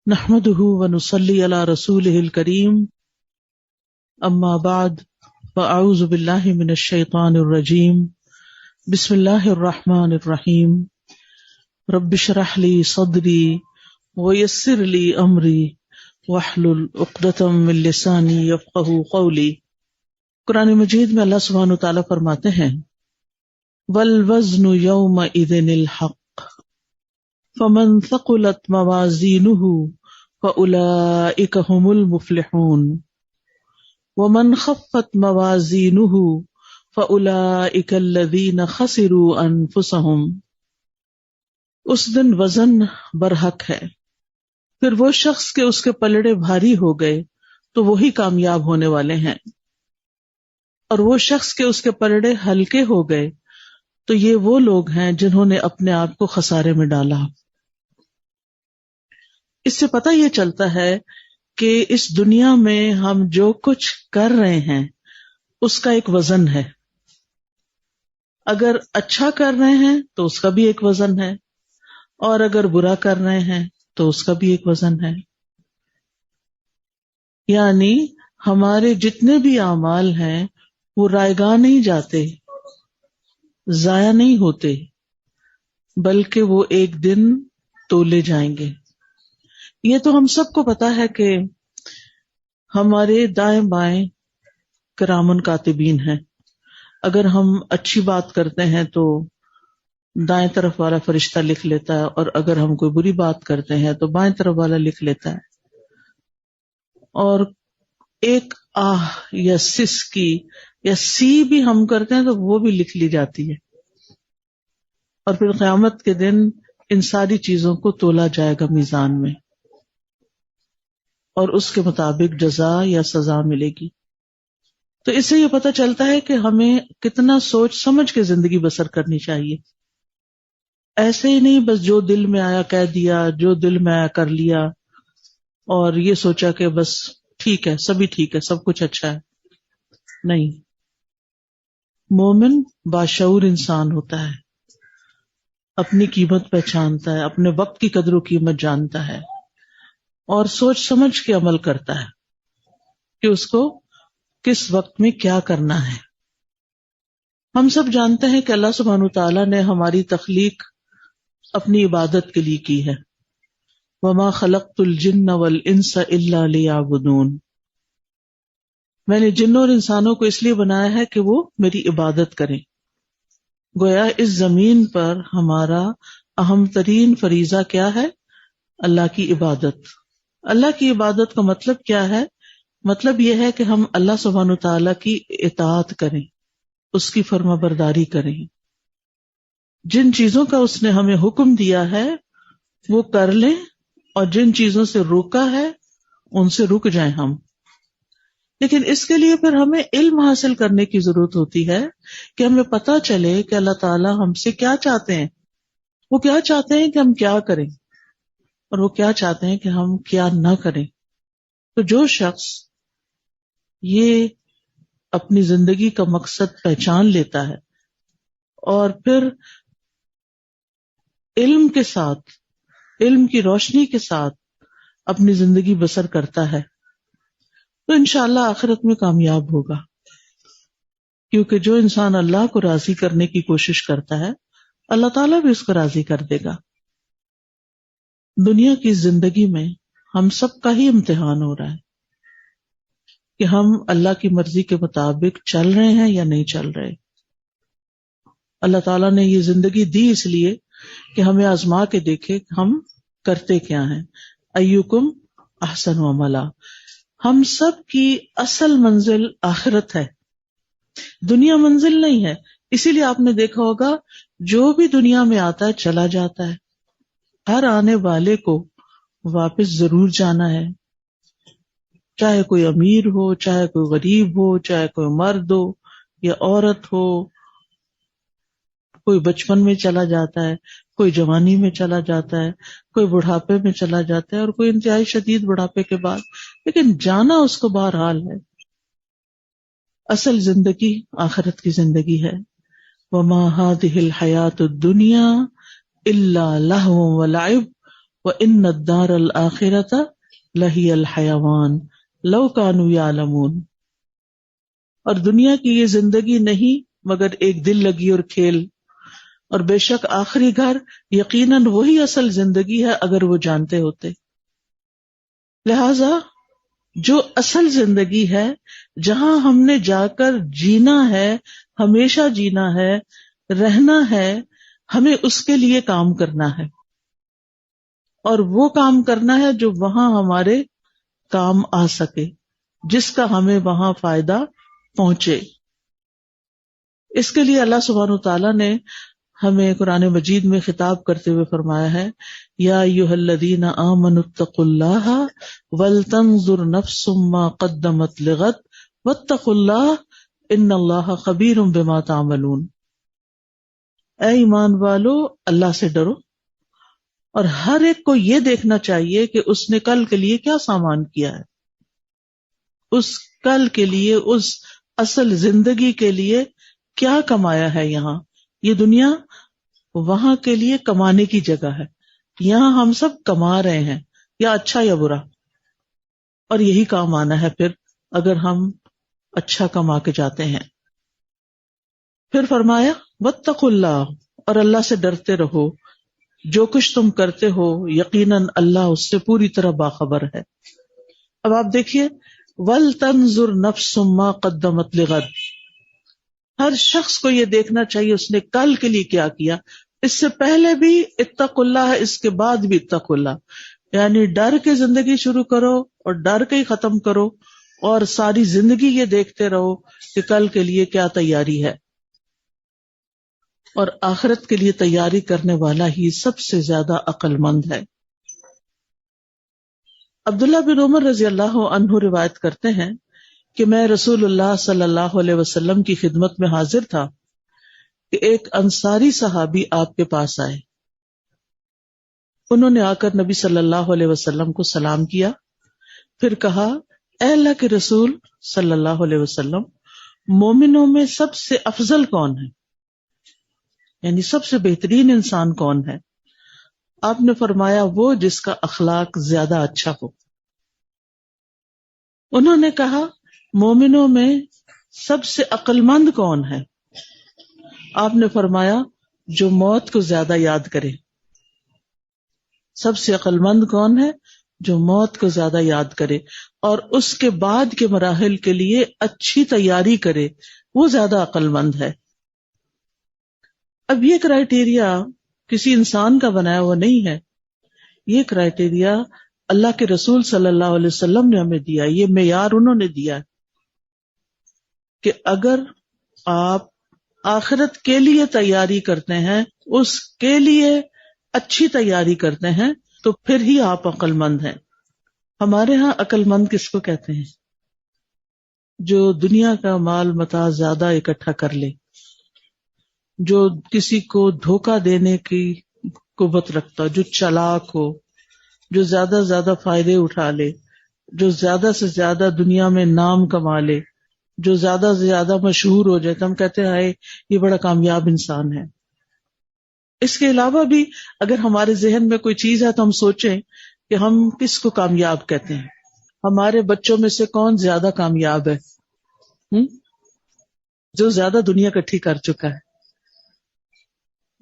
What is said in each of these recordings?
نحمده ونصلي على رسوله الكريم اما بعد فاعوذ بالله من الشيطان الرجيم بسم الله الرحمن الرحيم رب اشرح لي صدري ويسر لي امري واحلل عقدة من لساني يفقهوا قولي۔ قرآن مجید میں اللہ سبحانہ وتعالی فرماتے ہیں والوزن يومئذ الحق فمن ثقلت موازینہ فأولئک هم المفلحون ومن خفت موازینہ فأولئک الذین خسروا انفسهم۔ اس دن وزن برحق ہے، پھر وہ شخص کے اس کے پلڑے بھاری ہو گئے تو وہی کامیاب ہونے والے ہیں، اور وہ شخص کے اس کے پلڑے ہلکے ہو گئے تو یہ وہ لوگ ہیں جنہوں نے اپنے آپ کو خسارے میں ڈالا۔ اس سے پتہ یہ چلتا ہے کہ اس دنیا میں ہم جو کچھ کر رہے ہیں اس کا ایک وزن ہے۔ اگر اچھا کر رہے ہیں تو اس کا بھی ایک وزن ہے، اور اگر برا کر رہے ہیں تو اس کا بھی ایک وزن ہے۔ یعنی ہمارے جتنے بھی اعمال ہیں وہ رائیگاں نہیں جاتے، ضائع نہیں ہوتے، بلکہ وہ ایک دن تولے جائیں گے۔ یہ تو ہم سب کو پتا ہے کہ ہمارے دائیں بائیں کرامن کاتبین ہیں۔ اگر ہم اچھی بات کرتے ہیں تو دائیں طرف والا فرشتہ لکھ لیتا ہے، اور اگر ہم کوئی بری بات کرتے ہیں تو بائیں طرف والا لکھ لیتا ہے، اور ایک آہ یا سس کی یا سی بھی ہم کرتے ہیں تو وہ بھی لکھ لی جاتی ہے، اور پھر قیامت کے دن ان ساری چیزوں کو تولا جائے گا میزان میں، اور اس کے مطابق جزا یا سزا ملے گی۔ تو اس سے یہ پتہ چلتا ہے کہ ہمیں کتنا سوچ سمجھ کے زندگی بسر کرنی چاہیے۔ ایسے ہی نہیں بس جو دل میں آیا کہہ دیا، جو دل میں آیا کر لیا، اور یہ سوچا کہ بس ٹھیک ہے، سبھی ٹھیک ہے، سب کچھ اچھا ہے۔ نہیں، مومن باشعور انسان ہوتا ہے، اپنی قیمت پہچانتا ہے، اپنے وقت کی قدر و قیمت جانتا ہے، اور سوچ سمجھ کے عمل کرتا ہے کہ اس کو کس وقت میں کیا کرنا ہے۔ ہم سب جانتے ہیں کہ اللہ سبحانہ وتعالیٰ نے ہماری تخلیق اپنی عبادت کے لیے کی ہے۔ وَمَا خَلَقْتُ الْجِنَّ وَالْإِنسَ إِلَّا لِيَعْبُدُونَ، میں نے جنوں اور انسانوں کو اس لیے بنایا ہے کہ وہ میری عبادت کریں۔ گویا اس زمین پر ہمارا اہم ترین فریضہ کیا ہے؟ اللہ کی عبادت۔ اللہ کی عبادت کا مطلب کیا ہے؟ مطلب یہ ہے کہ ہم اللہ سبحانہ وتعالیٰ کی اطاعت کریں، اس کی فرما برداری کریں، جن چیزوں کا اس نے ہمیں حکم دیا ہے وہ کر لیں، اور جن چیزوں سے روکا ہے ان سے رک جائیں ہم۔ لیکن اس کے لیے پھر ہمیں علم حاصل کرنے کی ضرورت ہوتی ہے کہ ہمیں پتہ چلے کہ اللہ تعالیٰ ہم سے کیا چاہتے ہیں، وہ کیا چاہتے ہیں کہ ہم کیا کریں، اور وہ کیا چاہتے ہیں کہ ہم کیا نہ کریں۔ تو جو شخص یہ اپنی زندگی کا مقصد پہچان لیتا ہے اور پھر علم کے ساتھ، علم کی روشنی کے ساتھ اپنی زندگی بسر کرتا ہے تو انشاءاللہ آخرت میں کامیاب ہوگا، کیونکہ جو انسان اللہ کو راضی کرنے کی کوشش کرتا ہے اللہ تعالیٰ بھی اس کو راضی کر دے گا۔ دنیا کی زندگی میں ہم سب کا ہی امتحان ہو رہا ہے کہ ہم اللہ کی مرضی کے مطابق چل رہے ہیں یا نہیں چل رہے۔ اللہ تعالیٰ نے یہ زندگی دی اس لیے کہ ہمیں آزما کے دیکھے کہ ہم کرتے کیا ہیں۔ ایوکم احسن عملا، ہم سب کی اصل منزل آخرت ہے، دنیا منزل نہیں ہے۔ اسی لیے آپ نے دیکھا ہوگا جو بھی دنیا میں آتا ہے چلا جاتا ہے، ہر آنے والے کو واپس ضرور جانا ہے، چاہے کوئی امیر ہو، چاہے کوئی غریب ہو، چاہے کوئی مرد ہو یا عورت ہو۔ کوئی بچپن میں چلا جاتا ہے، کوئی جوانی میں چلا جاتا ہے، کوئی بڑھاپے میں چلا جاتا ہے، اور کوئی انتہائی شدید بڑھاپے کے بعد، لیکن جانا اس کو بہرحال ہے۔ اصل زندگی آخرت کی زندگی ہے۔ وَمَا هَذِهِ الْحَيَاةُ الدُّنْيَا إِلَّا لَهْوٌ وَلَعِبٌ وَإِنَّ الدَّارَ الْآخِرَةَ لَهِيَ الْحَيَوَانُ لَوْ كَانُوا يَعْلَمُونَ. اور دنیا کی یہ زندگی نہیں مگر ایک دل لگی اور کھیل، اور بے شک آخری گھر یقیناً وہی اصل زندگی ہے اگر وہ جانتے ہوتے. لہذا جو اصل زندگی ہے، جہاں ہم نے جا کر جینا ہے، ہمیشہ جینا ہے، رہنا ہے، ہمیں اس کے لیے کام کرنا ہے، اور وہ کام کرنا ہے جو وہاں ہمارے کام آ سکے، جس کا ہمیں وہاں فائدہ پہنچے. اس کے لیے اللہ سبحانہ وتعالیٰ نے ہمیں قرآن مجید میں خطاب کرتے ہوئے فرمایا ہے، یا ایھا الذین آمنوا اتقوا اللہ ولتنظر نفس ما قدمت لغد واتقوا اللہ ان اللہ خبیر بما تعملون. اے ایمان والو، اللہ سے ڈرو، اور ہر ایک کو یہ دیکھنا چاہیے کہ اس نے کل کے لیے کیا سامان کیا ہے، اس کل کے لیے، اس اصل زندگی کے لیے کیا کمایا ہے. یہاں یہ دنیا وہاں کے لیے کمانے کی جگہ ہے، یہاں ہم سب کما رہے ہیں، یا اچھا یا برا، اور یہی کام آنا ہے پھر اگر ہم اچھا کما کے جاتے ہیں. پھر فرمایا واتقوا اللہ، اور اللہ سے ڈرتے رہو، جو کچھ تم کرتے ہو یقیناً اللہ اس سے پوری طرح باخبر ہے. اب آپ دیکھیے، وَلْتَنْظُرْ نَفْسٌ مَا قَدَّمَتْ لِغَدٍ، ہر شخص کو یہ دیکھنا چاہیے اس نے کل کے لیے کیا کیا. اس سے پہلے بھی اتقوا اللہ ہے، اس کے بعد بھی اتقوا اللہ، یعنی ڈر کے زندگی شروع کرو اور ڈر کے ہی ختم کرو، اور ساری زندگی یہ دیکھتے رہو کہ کل کے لیے کیا تیاری ہے. اور آخرت کے لیے تیاری کرنے والا ہی سب سے زیادہ عقل مند ہے. عبداللہ بن عمر رضی اللہ عنہ روایت کرتے ہیں کہ میں رسول اللہ صلی اللہ علیہ وسلم کی خدمت میں حاضر تھا کہ ایک انصاری صحابی آپ کے پاس آئے. انہوں نے آ کر نبی صلی اللہ علیہ وسلم کو سلام کیا، پھر کہا، اے اللہ کے رسول صلی اللہ علیہ وسلم، مومنوں میں سب سے افضل کون ہے، یعنی سب سے بہترین انسان کون ہے؟ آپ نے فرمایا، وہ جس کا اخلاق زیادہ اچھا ہو. انہوں نے کہا، مومنوں میں سب سے عقل مند کون ہے؟ آپ نے فرمایا، جو موت کو زیادہ یاد کرے. سب سے عقل مند کون ہے؟ جو موت کو زیادہ یاد کرے اور اس کے بعد کے مراحل کے لیے اچھی تیاری کرے، وہ زیادہ عقل مند ہے. اب یہ کرائیٹیریا کسی انسان کا بنایا ہوا نہیں ہے، یہ کرائیٹیریا اللہ کے رسول صلی اللہ علیہ وسلم نے ہمیں دیا، یہ معیار انہوں نے دیا کہ اگر آپ آخرت کے لیے تیاری کرتے ہیں، اس کے لیے اچھی تیاری کرتے ہیں، تو پھر ہی آپ عقل مند ہیں. ہمارے ہاں عقل مند کس کو کہتے ہیں؟ جو دنیا کا مال متاع زیادہ اکٹھا کر لے، جو کسی کو دھوکہ دینے کی قوت رکھتا، جو چالاک ہو، جو زیادہ سے زیادہ فائدے اٹھا لے، جو زیادہ سے زیادہ دنیا میں نام کما لے، جو زیادہ سے زیادہ مشہور ہو جائے تو ہم کہتے ہیں یہ بڑا کامیاب انسان ہے. اس کے علاوہ بھی اگر ہمارے ذہن میں کوئی چیز ہے تو ہم سوچیں کہ ہم کس کو کامیاب کہتے ہیں. ہمارے بچوں میں سے کون زیادہ کامیاب ہے؟ جو زیادہ دنیا اکٹھی کر چکا ہے.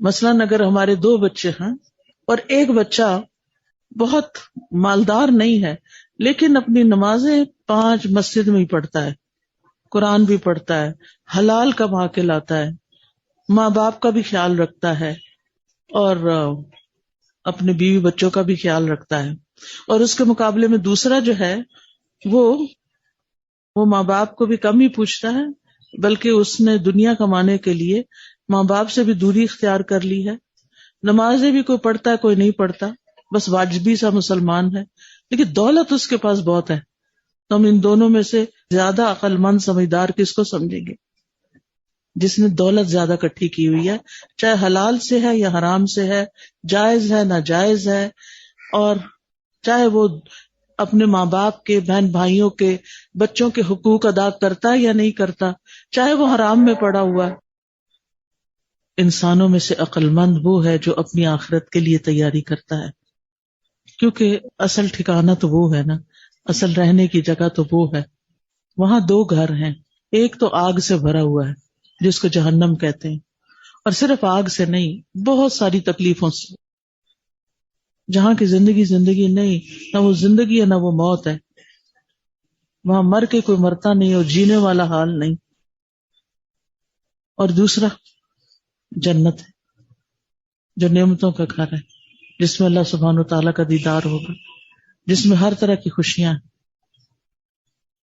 مثلاً اگر ہمارے 2 بچے ہیں اور ایک بچہ بہت مالدار نہیں ہے لیکن اپنی نمازیں 5 مسجد میں ہی پڑھتا ہے، قرآن بھی پڑھتا ہے، حلال کما کے لاتا ہے، ماں باپ کا بھی خیال رکھتا ہے اور اپنے بیوی بچوں کا بھی خیال رکھتا ہے، اور اس کے مقابلے میں دوسرا جو ہے وہ ماں باپ کو بھی کم ہی پوچھتا ہے، بلکہ اس نے دنیا کمانے کے لیے ماں باپ سے بھی دوری اختیار کر لی ہے، نمازیں بھی کوئی پڑھتا ہے کوئی نہیں پڑھتا، بس واجبی سا مسلمان ہے، لیکن دولت اس کے پاس بہت ہے. تو ہم ان دونوں میں سے زیادہ عقل مند سمجھدار کس کو سمجھیں گے؟ جس نے دولت زیادہ اکٹھی کی ہوئی ہے، چاہے حلال سے ہے یا حرام سے ہے، جائز ہے ناجائز ہے، اور چاہے وہ اپنے ماں باپ کے، بہن بھائیوں کے، بچوں کے حقوق ادا کرتا ہے یا نہیں کرتا، چاہے وہ حرام میں پڑا ہوا ہے. انسانوں میں سے عقل مند وہ ہے جو اپنی آخرت کے لیے تیاری کرتا ہے. کیونکہ اصل ٹھکانہ تو وہ ہے نا، اصل رہنے کی جگہ تو وہ ہے. وہاں دو گھر ہیں، ایک تو آگ سے بھرا ہوا ہے جس کو جہنم کہتے ہیں، اور صرف آگ سے نہیں، بہت ساری تکلیفوں سے. جہاں کی زندگی نہیں، نہ وہ زندگی ہے نہ وہ موت ہے. وہاں مر کے کوئی مرتا نہیں اور جینے والا حال نہیں. اور دوسرا جنت ہے جو نعمتوں کا گھر ہے، جس میں اللہ سبحانہ و تعالیٰ کا دیدار ہوگا، جس میں ہر طرح کی خوشیاں ہیں.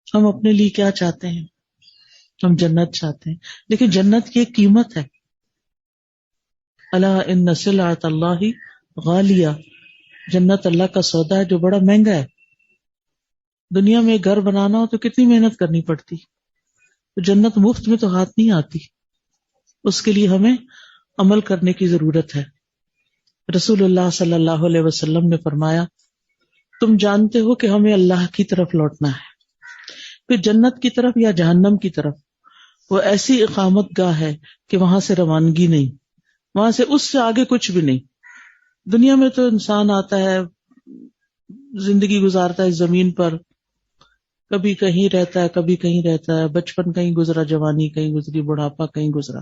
ہم اپنے لیے کیا چاہتے ہیں؟ ہم جنت چاہتے ہیں، لیکن جنت کی ایک قیمت ہے. الا ان سلعۃ اللہ غالیہ، جنت اللہ کا سودا ہے جو بڑا مہنگا ہے. دنیا میں ایک گھر بنانا ہو تو کتنی محنت کرنی پڑتی، تو جنت مفت میں تو ہاتھ نہیں آتی. اس کے لیے ہمیں عمل کرنے کی ضرورت ہے. رسول اللہ صلی اللہ علیہ وسلم نے فرمایا، تم جانتے ہو کہ ہمیں اللہ کی طرف لوٹنا ہے. پھر جنت کی طرف یا جہنم کی طرف، وہ ایسی اقامت گاہ ہے کہ وہاں سے روانگی نہیں، وہاں سے اس سے آگے کچھ بھی نہیں. دنیا میں تو انسان آتا ہے، زندگی گزارتا ہے زمین پر، کبھی کہیں رہتا ہے کبھی کہیں رہتا ہے، بچپن کہیں گزرا، جوانی کہیں گزری، بڑھاپا کہیں گزرا،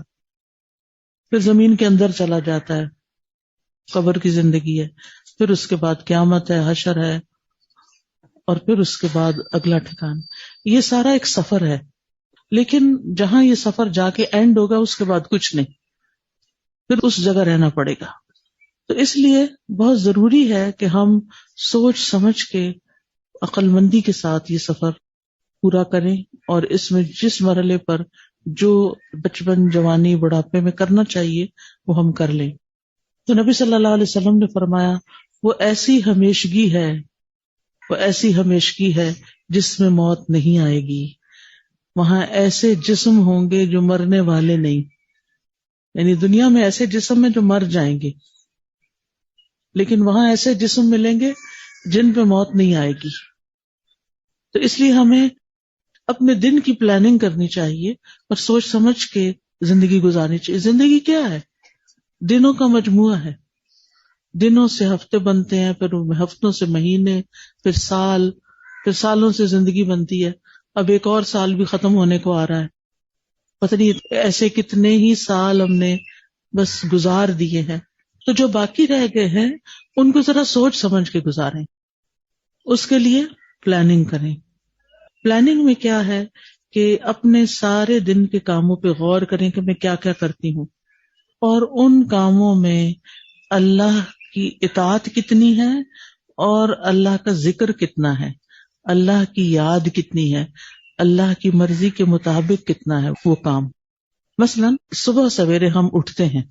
پھر زمین کے اندر چلا جاتا ہے، قبر کی زندگی ہے، پھر اس کے بعد قیامت ہے، حشر ہے، اور پھر اس کے بعد اگلا ٹھکان. یہ سارا ایک سفر ہے، لیکن جہاں یہ سفر جا کے اینڈ ہوگا اس کے بعد کچھ نہیں، پھر اس جگہ رہنا پڑے گا. تو اس لیے بہت ضروری ہے کہ ہم سوچ سمجھ کے عقل مندی کے ساتھ یہ سفر پورا کریں، اور اس میں جس مرحلے پر جو بچپن، جوانی، بڑھاپے میں کرنا چاہیے وہ ہم کر لیں. تو نبی صلی اللہ علیہ وسلم نے فرمایا، وہ ایسی ہمیشگی ہے جس میں موت نہیں آئے گی. وہاں ایسے جسم ہوں گے جو مرنے والے نہیں، یعنی دنیا میں ایسے جسم ہیں جو مر جائیں گے، لیکن وہاں ایسے جسم ملیں گے جن پہ موت نہیں آئے گی. تو اس لیے ہمیں اپنے دن کی پلاننگ کرنی چاہیے اور سوچ سمجھ کے زندگی گزارنی چاہیے. زندگی کیا ہے؟ دنوں کا مجموعہ ہے. دنوں سے ہفتے بنتے ہیں، پھر ہفتوں سے مہینے، پھر سال، پھر سالوں سے زندگی بنتی ہے. اب ایک اور سال بھی ختم ہونے کو آ رہا ہے. پتہ نہیں ایسے کتنے ہی سال ہم نے بس گزار دیے ہیں. تو جو باقی رہ گئے ہیں ان کو ذرا سوچ سمجھ کے گزاریں. اس کے لیے پلاننگ کریں. پلاننگ میں کیا ہے کہ اپنے سارے دن کے کاموں پہ غور کریں کہ میں کیا کیا کرتی ہوں، اور ان کاموں میں اللہ کی اطاعت کتنی ہے اور اللہ کا ذکر کتنا ہے، اللہ کی یاد کتنی ہے، اللہ کی مرضی کے مطابق کتنا ہے وہ کام. مثلا صبح سویرے ہم اٹھتے ہیں،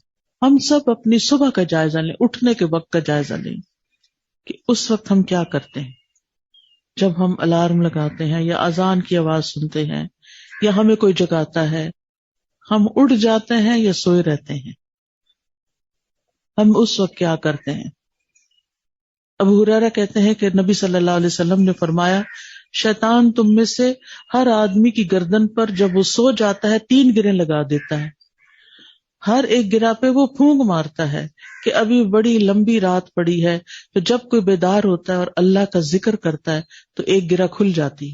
ہم سب اپنی صبح کا جائزہ لیں، اٹھنے کے وقت کا جائزہ لیں کہ اس وقت ہم کیا کرتے ہیں. جب ہم الارم لگاتے ہیں یا اذان کی آواز سنتے ہیں یا ہمیں کوئی جگاتا ہے، ہم اٹھ جاتے ہیں یا سوئے رہتے ہیں، ہم اس وقت کیا کرتے ہیں. ابو ہریرہ کہتے ہیں کہ نبی صلی اللہ علیہ وسلم نے فرمایا، شیطان تم میں سے ہر آدمی کی گردن پر جب وہ سو جاتا ہے 3 گریں لگا دیتا ہے. ہر ایک گرہ پہ وہ پھونک مارتا ہے کہ ابھی بڑی لمبی رات پڑی ہے. تو جب کوئی بیدار ہوتا ہے اور اللہ کا ذکر کرتا ہے تو ایک گرہ کھل جاتی،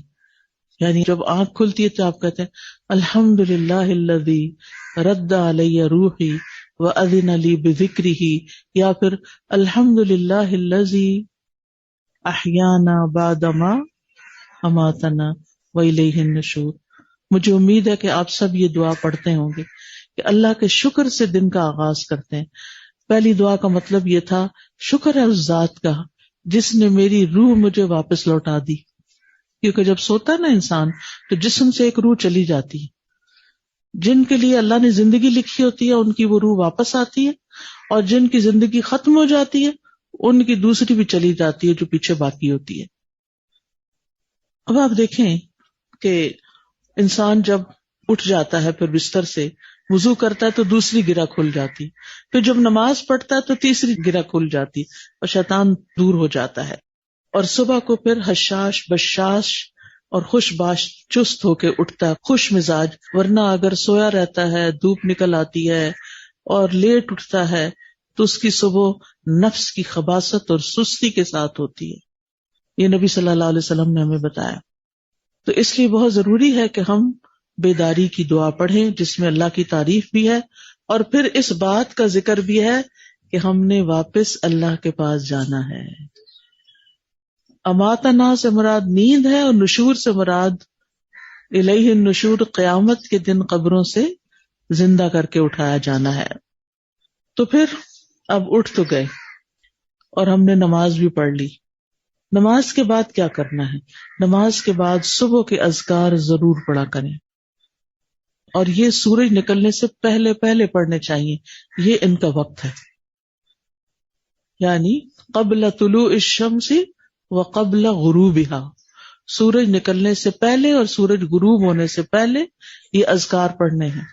یعنی جب آنکھ کھلتی ہے تو آپ کہتے ہیں الحمدللہ الذی رد علی روحی وأذن لی بذکرہ، یا پھر الحمدللہ الذی احیانا بعدما اماتنا والیہ النشور. مجھے امید ہے کہ آپ سب یہ دعا پڑھتے ہوں گے کہ اللہ کے شکر سے دن کا آغاز کرتے ہیں. پہلی دعا کا مطلب یہ تھا، شکر ہے اس ذات کا جس نے میری روح مجھے واپس لوٹا دی. کیونکہ جب سوتا ہے نا انسان تو جسم سے ایک روح چلی جاتی ہے. جن کے لیے اللہ نے زندگی لکھی ہوتی ہے ان کی وہ روح واپس آتی ہے، اور جن کی زندگی ختم ہو جاتی ہے ان کی دوسری بھی چلی جاتی ہے جو پیچھے باقی ہوتی ہے. اب آپ دیکھیں کہ انسان جب اٹھ جاتا ہے، پھر بستر سے وضو کرتا ہے تو دوسری گرہ کھل جاتی، پھر جب نماز پڑھتا ہے تو تیسری گرہ کھل جاتی اور شیطان دور ہو جاتا ہے. اور صبح کو پھر حشاش بشاش اور خوش باش چست ہو کے اٹھتا ہے، خوش مزاج. ورنہ اگر سویا رہتا ہے، دھوپ نکل آتی ہے اور لیٹ اٹھتا ہے تو اس کی صبح نفس کی خباثت اور سستی کے ساتھ ہوتی ہے، یہ نبی صلی اللہ علیہ وسلم نے ہمیں بتایا۔ تو اس لیے بہت ضروری ہے کہ ہم بیداری کی دعا پڑھیں جس میں اللہ کی تعریف بھی ہے، اور پھر اس بات کا ذکر بھی ہے کہ ہم نے واپس اللہ کے پاس جانا ہے۔ اماتنا سے مراد نیند ہے، اور نشور سے مراد الیہ النشور، قیامت کے دن قبروں سے زندہ کر کے اٹھایا جانا ہے۔ تو پھر اب اٹھ تو گئے اور ہم نے نماز بھی پڑھ لی، نماز کے بعد کیا کرنا ہے؟ نماز کے بعد صبح کے اذکار ضرور پڑھا کریں، اور یہ سورج نکلنے سے پہلے پہلے پڑھنے چاہیے، یہ ان کا وقت ہے، یعنی قبل طلوع الشمس وقبل غروبها، سورج نکلنے سے پہلے اور سورج غروب ہونے سے پہلے یہ اذکار پڑھنے ہیں۔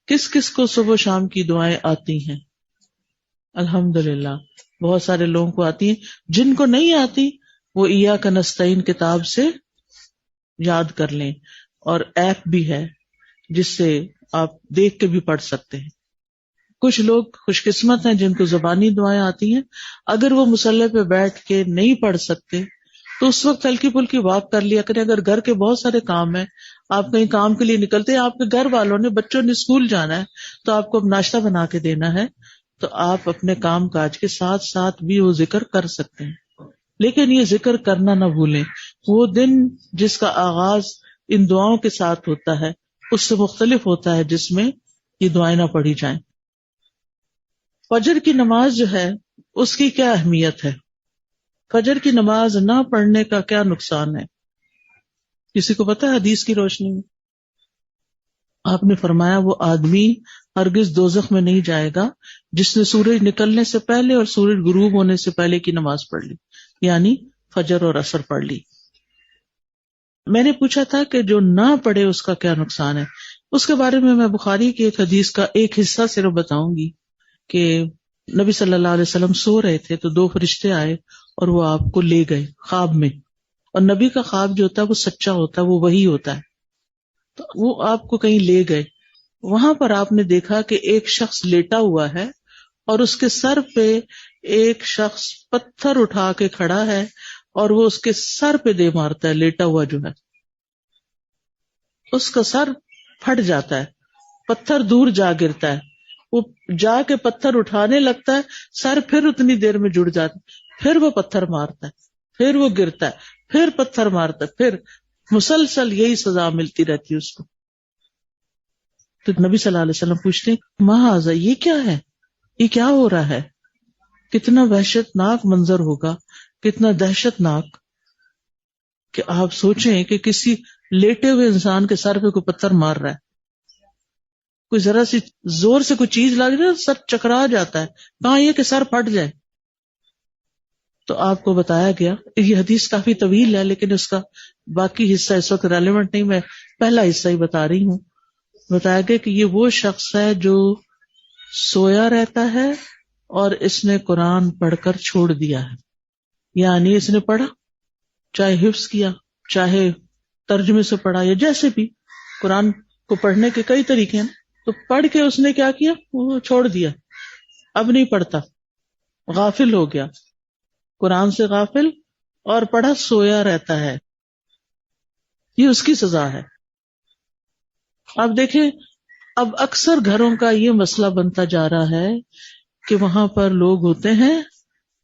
کس کس کو صبح شام کی دعائیں آتی ہیں؟ الحمدللہ بہت سارے لوگوں کو آتی ہیں، جن کو نہیں آتی وہ ایاک نستعین کتاب سے یاد کر لیں، اور ایپ بھی ہے جس سے آپ دیکھ کے بھی پڑھ سکتے ہیں۔ کچھ لوگ خوش قسمت ہیں جن کو زبانی دعائیں آتی ہیں، اگر وہ مصلی پہ بیٹھ کے نہیں پڑھ سکتے تو اس وقت ہلکی پھلکی واک کر لیا کریں۔ اگر گھر کے بہت سارے کام ہیں، آپ کہیں کام کے لیے نکلتے ہیں، آپ کے گھر والوں نے، بچوں نے اسکول جانا ہے تو آپ کو اب ناشتہ بنا کے دینا ہے، تو آپ اپنے کام کاج کے ساتھ ساتھ بھی وہ ذکر کر سکتے ہیں، لیکن یہ ذکر کرنا نہ بھولیں۔ وہ دن جس کا آغاز ان دعاؤں کے ساتھ ہوتا ہے اس سے مختلف ہوتا ہے جس میں یہ دعائیں نہ پڑھی جائیں۔ فجر کی نماز جو ہے اس کی کیا اہمیت ہے؟ فجر کی نماز نہ پڑھنے کا کیا نقصان ہے؟ کسی کو پتہ ہے حدیث کی روشنی میں؟ آپ نے فرمایا وہ آدمی ہرگز دوزخ میں نہیں جائے گا جس نے سورج نکلنے سے پہلے اور سورج غروب ہونے سے پہلے کی نماز پڑھ لی، یعنی فجر اور عصر پڑھ لی۔ میں نے پوچھا تھا کہ جو نہ پڑھے اس کا کیا نقصان ہے؟ اس کے بارے میں بخاری کی ایک حدیث کا ایک حصہ صرف بتاؤں گی کہ نبی صلی اللہ علیہ وسلم سو رہے تھے تو دو فرشتے آئے اور وہ آپ کو لے گئے خواب میں، اور نبی کا خواب جو ہوتا ہے وہ سچا ہوتا ہے، وہ وہی ہوتا ہے، تو وہ آپ کو کہیں لے گئے۔ وہاں پر آپ نے دیکھا کہ ایک شخص لیٹا ہوا ہے اور اس کے سر پہ ایک شخص پتھر اٹھا کے کھڑا ہے اور وہ اس کے سر پہ دے مارتا ہے، لیٹا ہوا جو ہے اس کا سر پھٹ جاتا ہے، پتھر دور جا گرتا ہے، وہ جا کے پتھر اٹھانے لگتا ہے، سر پھر اتنی دیر میں جڑ جاتا ہے، پھر وہ پتھر مارتا ہے، پھر وہ گرتا ہے، پھر پتھر مارتا ہے، پھر مسلسل یہی سزا ملتی رہتی ہے اس کو۔ تو نبی صلی اللہ علیہ وسلم پوچھتے ہیں ما ھذا، یہ کیا ہے، یہ کیا ہو رہا ہے؟ کتنا وحشت ناک منظر ہوگا، کتنا دہشت ناک، کہ آپ سوچیں کہ کسی لیٹے ہوئے انسان کے سر پہ کوئی پتھر مار رہا ہے، کوئی ذرا سی زور سے کوئی چیز لگ جائے سر چکرا جاتا ہے، کہاں یہ کہ سر پھٹ جائے۔ تو آپ کو بتایا گیا، یہ حدیث کافی طویل ہے لیکن اس کا باقی حصہ اس وقت ریلیونٹ نہیں، میں پہلا حصہ ہی بتا رہی ہوں۔ بتایا گیا کہ یہ وہ شخص ہے جو سویا رہتا ہے اور اس نے قرآن پڑھ کر چھوڑ دیا ہے، یعنی اس نے پڑھا، چاہے حفظ کیا، چاہے ترجمے سے پڑھا، یا جیسے بھی، قرآن کو پڑھنے کے کئی طریقے ہیں، تو پڑھ کے اس نے کیا کیا، وہ چھوڑ دیا، اب نہیں پڑھتا، غافل ہو گیا، قرآن سے غافل، اور پڑھا سویا رہتا ہے، یہ اس کی سزا ہے۔ اب دیکھیں، اب اکثر گھروں کا یہ مسئلہ بنتا جا رہا ہے کہ وہاں پر لوگ ہوتے ہیں،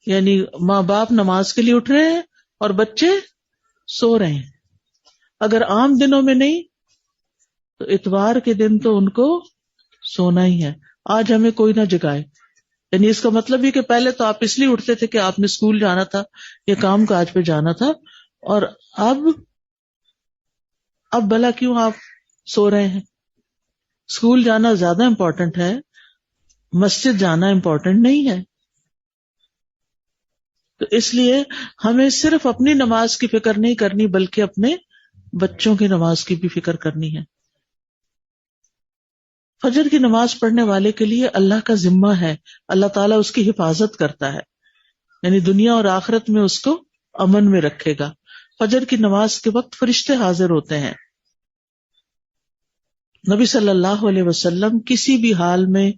یعنی ماں باپ نماز کے لیے اٹھ رہے ہیں اور بچے سو رہے ہیں، اگر عام دنوں میں نہیں تو اتوار کے دن تو ان کو سونا ہی ہے، آج ہمیں کوئی نہ جگائے، یعنی اس کا مطلب یہ کہ پہلے تو آپ اس لیے اٹھتے تھے کہ آپ نے اسکول جانا تھا یا کام کاج پہ جانا تھا، اور اب بھلا کیوں آپ سو رہے ہیں؟ اسکول جانا زیادہ امپورٹنٹ ہے، مسجد جانا امپورٹنٹ نہیں ہے۔ تو اس لیے ہمیں صرف اپنی نماز کی فکر نہیں کرنی بلکہ اپنے بچوں کی نماز کی بھی فکر کرنی ہے۔ فجر کی نماز پڑھنے والے کے لیے اللہ کا ذمہ ہے، اللہ تعالیٰ اس کی حفاظت کرتا ہے، یعنی دنیا اور آخرت میں اس کو امن میں رکھے گا۔ فجر کی نماز کے وقت فرشتے حاضر ہوتے ہیں۔ نبی صلی اللہ علیہ وسلم کسی بھی حال میں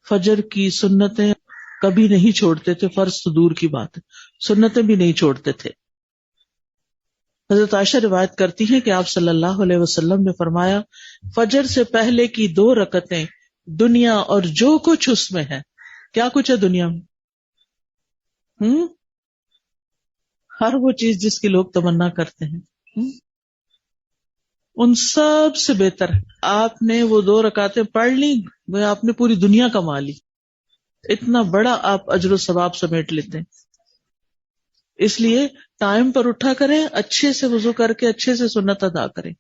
فجر کی سنتیں کبھی نہیں چھوڑتے تھے، فرض تو دور کی بات ہے، سنتیں بھی نہیں چھوڑتے تھے۔ حضرت عائشہ روایت کرتی ہیں کہ آپ صلی اللہ علیہ وسلم نے فرمایا، فجر سے پہلے کی 2 رکعتیں دنیا اور جو کچھ اس میں ہے، کیا کچھ ہے دنیا میں، ہر وہ چیز جس کی لوگ تمنا کرتے ہیں، ان سب سے بہتر ہے۔ آپ نے وہ 2 رکعتیں پڑھ لی، وہ آپ نے پوری دنیا کما لی، اتنا بڑا آپ اجر و ثواب سمیٹ لیتے ہیں۔ اس لیے ٹائم پر اٹھا کریں، اچھے سے وضو کر کے اچھے سے سنت ادا کریں،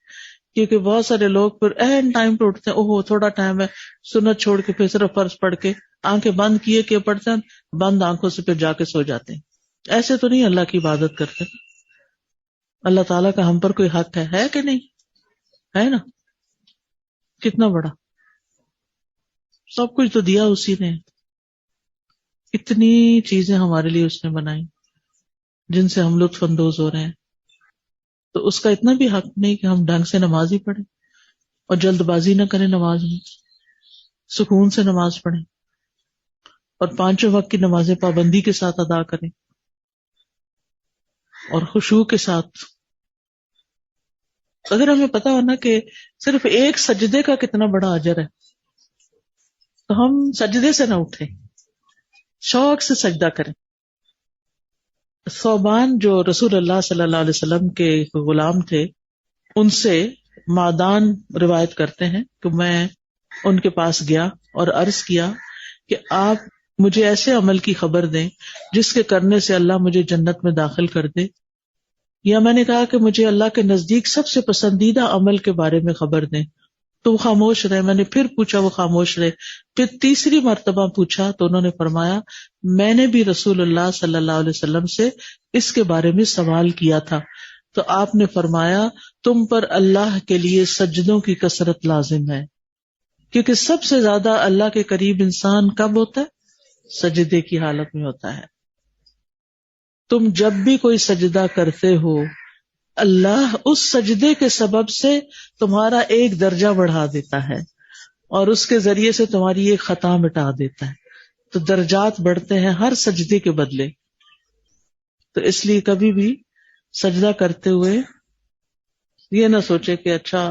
کیونکہ بہت سارے لوگ پھر اینڈ ٹائم پہ اٹھتے ہیں، اوہ تھوڑا ٹائم ہے، سنت چھوڑ کے پھر صرف فرض پڑھ کے آنکھیں بند کیے پڑھتے ہیں، بند آنکھوں سے پھر جا کے سو جاتے ہیں۔ ایسے تو نہیں اللہ کی عبادت کرتے۔ اللہ تعالیٰ کا ہم پر کوئی حق ہے کہ نہیں؟ ہے نا، کتنا بڑا، سب کچھ تو دیا اسی نے، اتنی چیزیں ہمارے لیے اس نے بنائی جن سے ہم لطف اندوز ہو رہے ہیں، تو اس کا اتنا بھی حق نہیں کہ ہم ڈھنگ سے نماز ہی پڑھیں اور جلد بازی نہ کریں نماز میں، سکون سے نماز پڑھیں اور 5 وقت کی نمازیں پابندی کے ساتھ ادا کریں اور خشوع کے ساتھ۔ اگر ہمیں پتا ہونا کہ صرف ایک سجدے کا کتنا بڑا اجر ہے تو ہم سجدے سے نہ اٹھیں، شوق سے سجدہ کریں۔ ثوبان جو رسول اللہ صلی اللہ علیہ وسلم کے غلام تھے، ان سے معدان روایت کرتے ہیں کہ میں ان کے پاس گیا اور عرض کیا کہ آپ مجھے ایسے عمل کی خبر دیں جس کے کرنے سے اللہ مجھے جنت میں داخل کر دے، یا میں نے کہا کہ مجھے اللہ کے نزدیک سب سے پسندیدہ عمل کے بارے میں خبر دیں، تو وہ خاموش رہے۔ میں نے پھر پوچھا، وہ خاموش رہے۔ پھر تیسری مرتبہ پوچھا تو انہوں نے فرمایا، میں نے بھی رسول اللہ صلی اللہ علیہ وسلم سے اس کے بارے میں سوال کیا تھا، تو آپ نے فرمایا تم پر اللہ کے لیے سجدوں کی کثرت لازم ہے، کیونکہ سب سے زیادہ اللہ کے قریب انسان کب ہوتا ہے؟ سجدے کی حالت میں ہوتا ہے۔ تم جب بھی کوئی سجدہ کرتے ہو، اللہ اس سجدے کے سبب سے تمہارا ایک درجہ بڑھا دیتا ہے اور اس کے ذریعے سے تمہاری ایک خطا مٹا دیتا ہے، تو درجات بڑھتے ہیں ہر سجدے کے بدلے۔ تو اس لیے کبھی بھی سجدہ کرتے ہوئے یہ نہ سوچے کہ اچھا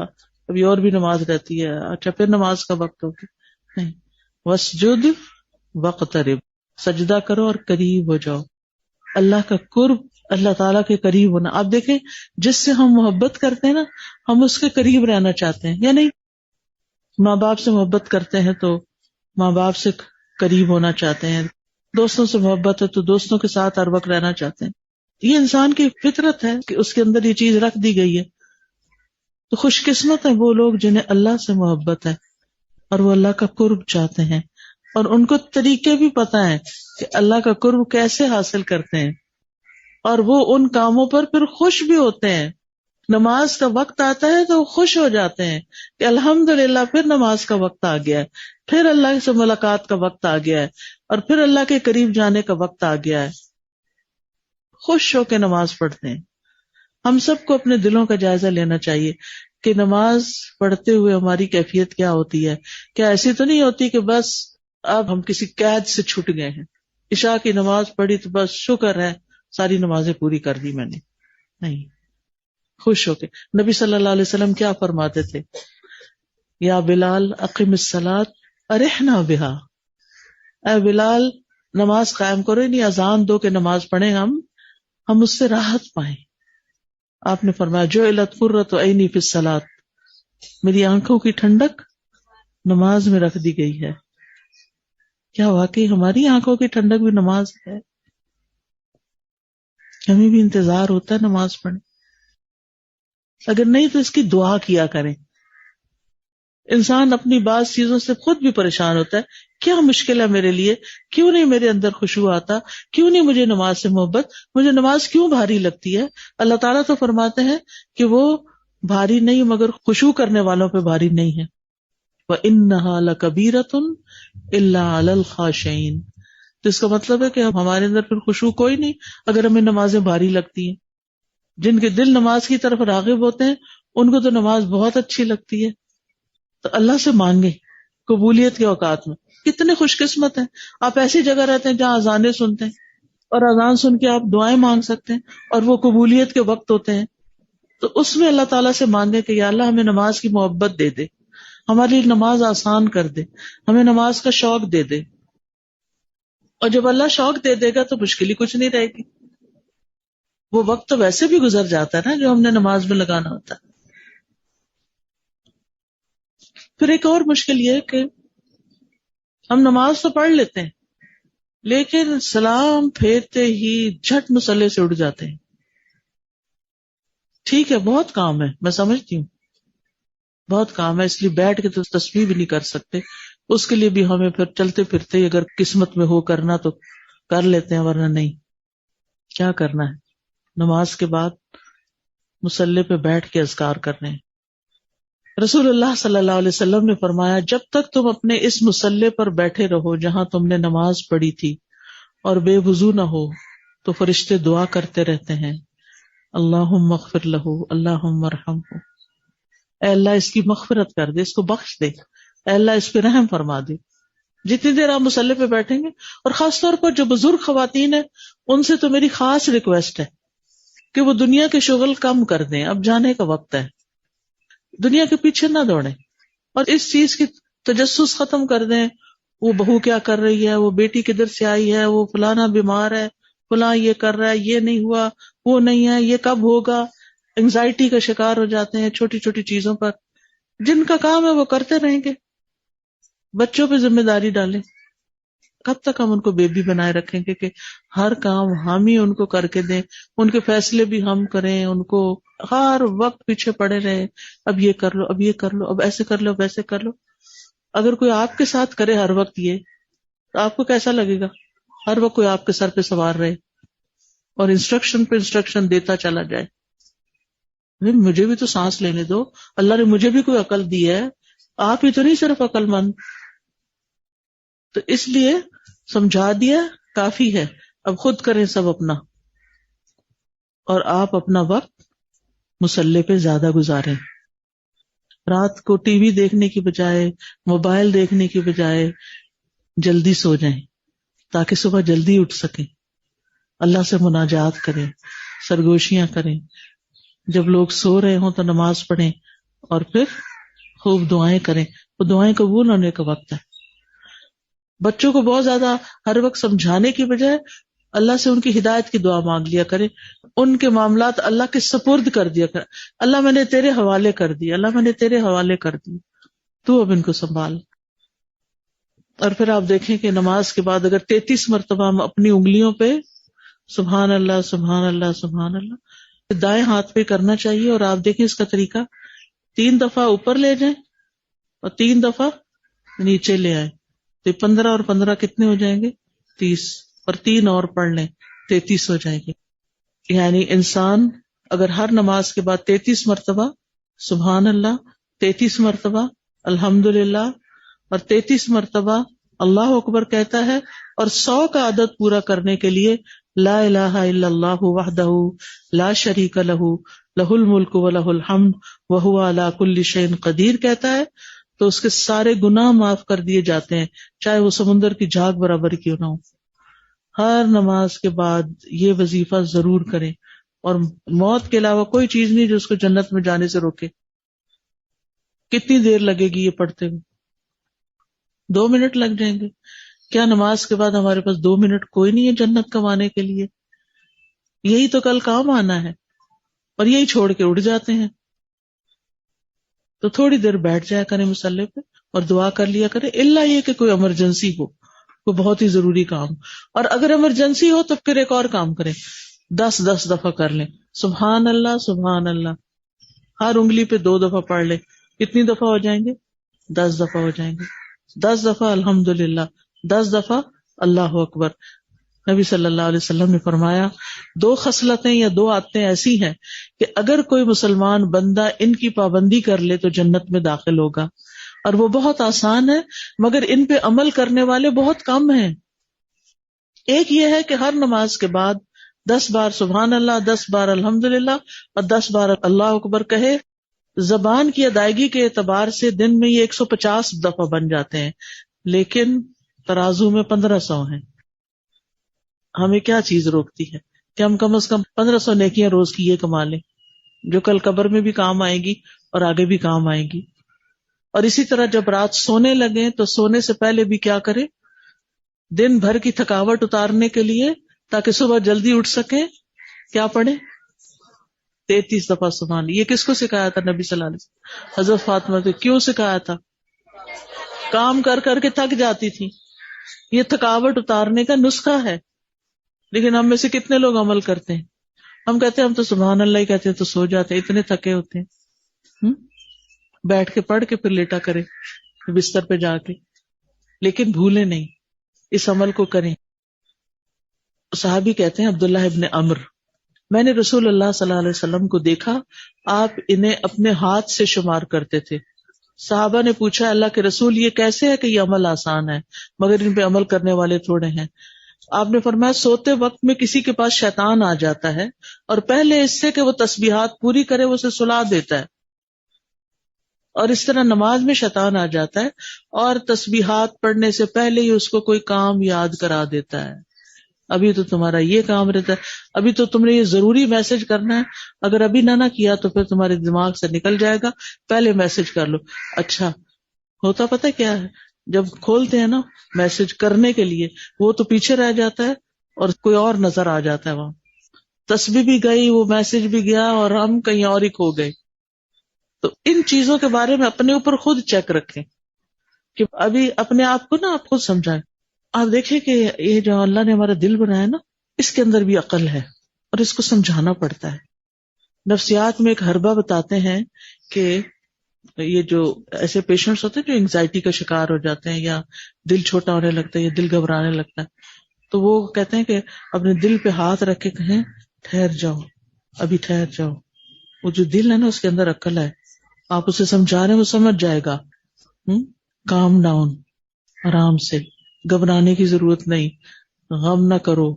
ابھی اور بھی نماز رہتی ہے، اچھا پھر نماز کا وقت ہوگی، نہیں، وسجد واقترب، سجدہ کرو اور قریب ہو جاؤ، اللہ کا قرب، اللہ تعالیٰ کے قریب ہونا۔ آپ دیکھیں جس سے ہم محبت کرتے ہیں نا، ہم اس کے قریب رہنا چاہتے ہیں، یا نہیں؟ ماں باپ سے محبت کرتے ہیں تو ماں باپ سے قریب ہونا چاہتے ہیں، دوستوں سے محبت ہے تو دوستوں کے ساتھ ہر وقت رہنا چاہتے ہیں۔ یہ انسان کی فطرت ہے کہ اس کے اندر یہ چیز رکھ دی گئی ہے۔ تو خوش قسمت ہیں وہ لوگ جنہیں اللہ سے محبت ہے اور وہ اللہ کا قرب چاہتے ہیں، اور ان کو طریقے بھی پتہ ہیں کہ اللہ کا قرب کیسے حاصل کرتے ہیں، اور وہ ان کاموں پر پھر خوش بھی ہوتے ہیں۔ نماز کا وقت آتا ہے تو وہ خوش ہو جاتے ہیں کہ الحمدللہ پھر نماز کا وقت آ گیا ہے، پھر اللہ سے ملاقات کا وقت آ گیا ہے، اور پھر اللہ کے قریب جانے کا وقت آ گیا ہے، خوش ہو کے نماز پڑھتے ہیں۔ ہم سب کو اپنے دلوں کا جائزہ لینا چاہیے کہ نماز پڑھتے ہوئے ہماری کیفیت کیا ہوتی ہے۔ کیا ایسی تو نہیں ہوتی کہ بس اب ہم کسی قید سے چھوٹ گئے ہیں، عشاء کی نماز پڑھی تو بس شکر ہے ساری نمازیں پوری کر دی میں نے؟ نہیں، خوش ہو کے۔ نبی صلی اللہ علیہ وسلم کیا فرماتے تھے؟ یا بلال اقم الصلاۃ ارحنا بہا، اے بلال نماز قائم کرو، نہیں اذان دو کہ نماز پڑھیں ہم اس سے راحت پائیں۔ آپ نے فرمایا جعلت قرۃ عینی فی الصلاۃ، میری آنکھوں کی ٹھنڈک نماز میں رکھ دی گئی ہے۔ کیا واقعی ہماری آنکھوں کی ٹھنڈک بھی نماز ہے؟ ہمیں بھی انتظار ہوتا ہے نماز پڑھنے؟ اگر نہیں تو اس کی دعا کیا کریں۔ انسان اپنی بعض چیزوں سے خود بھی پریشان ہوتا ہے، کیا مشکل ہے میرے لیے، کیوں نہیں میرے اندر خشوع آتا، کیوں نہیں مجھے نماز سے محبت، مجھے نماز کیوں بھاری لگتی ہے؟ اللہ تعالیٰ تو فرماتے ہیں کہ وہ بھاری نہیں مگر خشوع کرنے والوں پہ بھاری نہیں ہے۔ وَإِنَّهَا لَكَبِيرَةٌ إِلَّا عَلَى الْخَاشِعِينَ، تو اس کا مطلب ہے کہ ہمارے اندر پھر خشوع کوئی نہیں اگر ہمیں نمازیں بھاری لگتی ہیں۔ جن کے دل نماز کی طرف راغب ہوتے ہیں ان کو تو نماز بہت اچھی لگتی ہے، تو اللہ سے مانگیں قبولیت کے اوقات میں۔ کتنے خوش قسمت ہیں. آپ ایسی جگہ رہتے ہیں جہاں اذانیں سنتے ہیں اور اذان سن کے آپ دعائیں مانگ سکتے ہیں اور وہ قبولیت کے وقت ہوتے ہیں. تو اس میں اللہ تعالیٰ سے مانگے کہ یا اللہ ہمیں نماز کی محبت دے دے، ہمارے لیے نماز آسان کر دے، ہمیں نماز کا شوق دے دے. اور جب اللہ شوق دے دے گا تو مشکل ہی کچھ نہیں رہے گی. وہ وقت تو ویسے بھی گزر جاتا ہے نا جو ہم نے نماز میں لگانا ہوتا ہے. پھر ایک اور مشکل یہ کہ ہم نماز تو پڑھ لیتے ہیں لیکن سلام پھیرتے ہی جھٹ مصلے سے اٹھ جاتے ہیں. ٹھیک ہے بہت کام ہے، میں سمجھتی ہوں بہت کام ہے، اس لیے بیٹھ کے تو تسبیح بھی نہیں کر سکتے. اس کے لیے بھی ہمیں پھر چلتے پھرتے ہی اگر قسمت میں ہو کرنا تو کر لیتے ہیں، ورنہ نہیں. کیا کرنا ہے؟ نماز کے بعد مصلی پہ بیٹھ کے اذکار کرنے ہیں. رسول اللہ صلی اللہ علیہ وسلم نے فرمایا جب تک تم اپنے اس مصلی پر بیٹھے رہو جہاں تم نے نماز پڑھی تھی اور بے وضو نہ ہو تو فرشتے دعا کرتے رہتے ہیں اللہم اغفر لہ اللہم ارحمہ، اے اللہ اس کی مغفرت کر دے، اس کو بخش دے، اے اللہ اس پہ رحم فرما دے. جتنی دیر آپ مصلی پہ بیٹھیں گے، اور خاص طور پر جو بزرگ خواتین ہیں ان سے تو میری خاص ریکویسٹ ہے کہ وہ دنیا کے شغل کم کر دیں. اب جانے کا وقت ہے، دنیا کے پیچھے نہ دوڑیں اور اس چیز کی تجسس ختم کر دیں. وہ بہو کیا کر رہی ہے، وہ بیٹی کدھر سے آئی ہے، وہ فلانا بیمار ہے، فلاں یہ کر رہا ہے، یہ نہیں ہوا، وہ نہیں ہے، یہ کب ہوگا. انگزائٹی کا شکار ہو جاتے ہیں چھوٹی چھوٹی چیزوں پر. جن کا کام ہے وہ کرتے رہیں گے. بچوں پہ ذمہ داری ڈالیں. کب تک ہم ان کو بیبی بنائے رکھیں گے کہ ہر کام ہم ہی ان کو کر کے دیں، ان کے فیصلے بھی ہم کریں، ان کو ہر وقت پیچھے پڑے رہے، اب یہ کر لو، اب یہ کر لو، اب ایسے کر لو، اب ایسے کر لو. اگر کوئی آپ کے ساتھ کرے ہر وقت یہ، تو آپ کو کیسا لگے گا؟ ہر وقت کوئی آپ کے سر پہ سوار رہے اور انسٹرکشن پہ انسٹرکشن دیتا چلا جائے. مجھے بھی تو سانس لینے دو، اللہ نے مجھے بھی کوئی عقل دی ہے، آپ ہی تو نہیں صرف عقل مند. تو اس لیے سمجھا دیا کافی ہے، اب خود کریں سب اپنا، اور آپ اپنا وقت مصلی پہ زیادہ گزاریں. رات کو ٹی وی دیکھنے کی بجائے، موبائل دیکھنے کی بجائے جلدی سو جائیں تاکہ صبح جلدی اٹھ سکیں. اللہ سے مناجات کریں، سرگوشیاں کریں. جب لوگ سو رہے ہوں تو نماز پڑھیں اور پھر خوب دعائیں کریں. وہ دعائیں قبول ہونے کا وقت ہے. بچوں کو بہت زیادہ ہر وقت سمجھانے کی بجائے اللہ سے ان کی ہدایت کی دعا مانگ لیا کرے. ان کے معاملات اللہ کے سپرد کر دیا کرے. اللہ میں نے تیرے حوالے کر دی، اللہ میں نے تیرے حوالے کر دی، تو اب ان کو سنبھال. اور پھر آپ دیکھیں کہ نماز کے بعد اگر 33 مرتبہ ہم اپنی انگلیوں پہ سبحان اللہ سبحان اللہ سبحان اللہ دائیں ہاتھ پہ کرنا چاہیے. اور آپ دیکھیں اس کا طریقہ 3 دفعہ اوپر لے جائیں اور 3 دفعہ نیچے لے آئیں، تو 15 اور 15 کتنے ہو جائیں گے؟ 30. اور 3 اور پڑھ لیں 33 ہو جائیں گے. یعنی انسان اگر ہر نماز کے بعد 33 مرتبہ سبحان اللہ، 33 مرتبہ الحمدللہ اور 33 مرتبہ اللہ اکبر کہتا ہے، اور 100 کا عدد پورا کرنے کے لیے لا الہ الا اللہ وحدہ لا شریک لہ لہ الملک ولہ الحمد وہو علی کل شیء قدیر کہتا ہے، تو اس کے سارے گناہ معاف کر دیے جاتے ہیں، چاہے وہ سمندر کی جھاگ برابر کیوں نہ ہو. ہر نماز کے بعد یہ وظیفہ ضرور کریں. اور موت کے علاوہ کوئی چیز نہیں جو اس کو جنت میں جانے سے روکے. کتنی دیر لگے گی یہ پڑھتے ہوئے؟ 2 منٹ لگ جائیں گے. کیا نماز کے بعد ہمارے پاس 2 منٹ کوئی نہیں ہے جنت کمانے کے لیے؟ یہی تو کل کام آنا ہے اور یہی چھوڑ کے اڑ جاتے ہیں. تو تھوڑی دیر بیٹھ جایا کریں مصلی پہ اور دعا کر لیا کریں، الا یہ کہ کوئی ایمرجنسی ہو، کوئی بہت ہی ضروری کام. اور اگر ایمرجنسی ہو تو پھر ایک اور کام کریں، 10 دفعہ کر لیں سبحان اللہ سبحان اللہ. ہر انگلی پہ 2 دفعہ پڑھ لیں. کتنی دفعہ ہو جائیں گے؟ 10 دفعہ ہو جائیں گے. 10 دفعہ الحمدللہ، 10 دفعہ اللہ اکبر. نبی صلی اللہ علیہ وسلم نے فرمایا 2 خصلتیں یا 2 عادتیں ایسی ہیں کہ اگر کوئی مسلمان بندہ ان کی پابندی کر لے تو جنت میں داخل ہوگا، اور وہ بہت آسان ہے مگر ان پہ عمل کرنے والے بہت کم ہیں. ایک یہ ہے کہ ہر نماز کے بعد 10 بار سبحان اللہ، 10 بار الحمدللہ اور 10 بار اللہ اکبر کہے. زبان کی ادائیگی کے اعتبار سے دن میں یہ 150 دفعہ بن جاتے ہیں. لیکن ترازو میں 1500 ہیں. ہمیں کیا چیز روکتی ہے کہ ہم کم از کم 1500 نیکیاں روز کی یہ کما لیں جو کل قبر میں بھی کام آئے گی اور آگے بھی کام آئے گی. اور اسی طرح جب رات سونے لگے تو سونے سے پہلے بھی کیا کریں, دن بھر کی تھکاوٹ اتارنے کے لیے تاکہ صبح جلدی اٹھ سکیں, کیا پڑھیں, 33 دفعہ سبحان اللہ. یہ کس کو سکھایا تھا نبی صلی اللہ علیہ وسلم؟ حضرت فاطمہ کو. کیوں سکھایا تھا؟ کام کر کر کے تھک جاتی تھی. یہ تھکاوٹ اتارنے کا نسخہ ہے. لیکن ہم میں سے کتنے لوگ عمل کرتے ہیں؟ ہم کہتے ہیں ہم تو سبحان اللہ ہی کہتے ہیں تو سو جاتے ہیں, اتنے تھکے ہوتے ہیں. بیٹھ کے پڑھ کے پھر لیٹا کریں بستر پہ جا کے, لیکن بھولیں نہیں, اس عمل کو کریں. صحابی کہتے ہیں عبداللہ ابن عمرو, میں نے رسول اللہ صلی اللہ علیہ وسلم کو دیکھا, آپ انہیں اپنے ہاتھ سے شمار کرتے تھے. صحابہ نے پوچھا اللہ کے رسول یہ کیسے ہے کہ یہ عمل آسان ہے مگر ان پہ عمل کرنے والے تھوڑے ہیں؟ آپ نے فرمایا سوتے وقت میں کسی کے پاس شیطان آ جاتا ہے اور پہلے اس سے کہ وہ تسبیحات پوری کرے وہ اسے سلا دیتا ہے, اور اس طرح نماز میں شیطان آ جاتا ہے اور تسبیحات پڑھنے سے پہلے ہی اس کو کوئی کام یاد کرا دیتا ہے. ابھی تو تمہارا یہ کام رہتا ہے, ابھی تو تم نے یہ ضروری میسج کرنا ہے, اگر ابھی نہ کیا تو پھر تمہارے دماغ سے نکل جائے گا, پہلے میسج کر لو. اچھا ہوتا پتہ کیا ہے, جب کھولتے ہیں نا میسج کرنے کے لیے وہ تو پیچھے رہ جاتا ہے اور کوئی اور نظر آ جاتا ہے, وہاں تسبیح بھی گئی, وہ میسج بھی گیا اور ہم کہیں اور ہی کھو گئے. تو ان چیزوں کے بارے میں اپنے اوپر خود چیک رکھیں کہ ابھی اپنے آپ کو نا آپ خود سمجھائیں. آپ دیکھیں کہ یہ جو اللہ نے ہمارا دل بنایا نا اس کے اندر بھی عقل ہے اور اس کو سمجھانا پڑتا ہے. نفسیات میں ایک حربہ بتاتے ہیں کہ یہ جو ایسے پیشنٹس ہوتے ہیں جو انگزائٹی کا شکار ہو جاتے ہیں یا دل چھوٹا ہونے لگتا ہے یا دل گھبرانے لگتا ہے, تو وہ کہتے ہیں کہ اپنے دل پہ ہاتھ رکھ کے کہیں ٹھہر جاؤ, ابھی ٹھہر جاؤ. وہ جو دل ہے نا اس کے اندر عقل ہے, آپ اسے سمجھا رہے ہیں وہ سمجھ جائے گا. کام ڈاؤن, آرام سے, گھبرانے کی ضرورت نہیں, غم نہ کرو,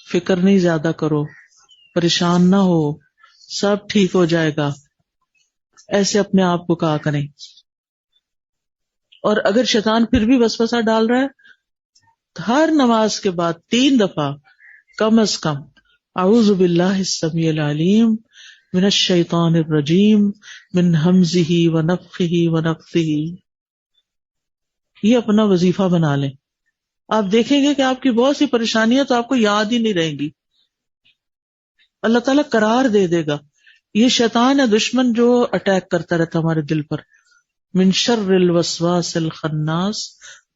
فکر نہیں زیادہ کرو, پریشان نہ ہو, سب ٹھیک ہو جائے گا. ایسے اپنے آپ کو کہا کریں. اور اگر شیطان پھر بھی وسوسہ ڈال رہا ہے تو ہر نماز کے بعد 3 دفعہ کم از کم اعوذ باللہ السمیع العلیم من الشیطان الرجیم من ہمزہ ونفخہ ونفثہ, یہ اپنا وظیفہ بنا لیں. آپ دیکھیں گے کہ آپ کی بہت سی پریشانیاں تو آپ کو یاد ہی نہیں رہیں گی, اللہ تعالیٰ قرار دے دے گا. یہ شیطان ہے دشمن جو اٹیک کرتا رہتا ہمارے دل پر. من شر الوسواس الخناس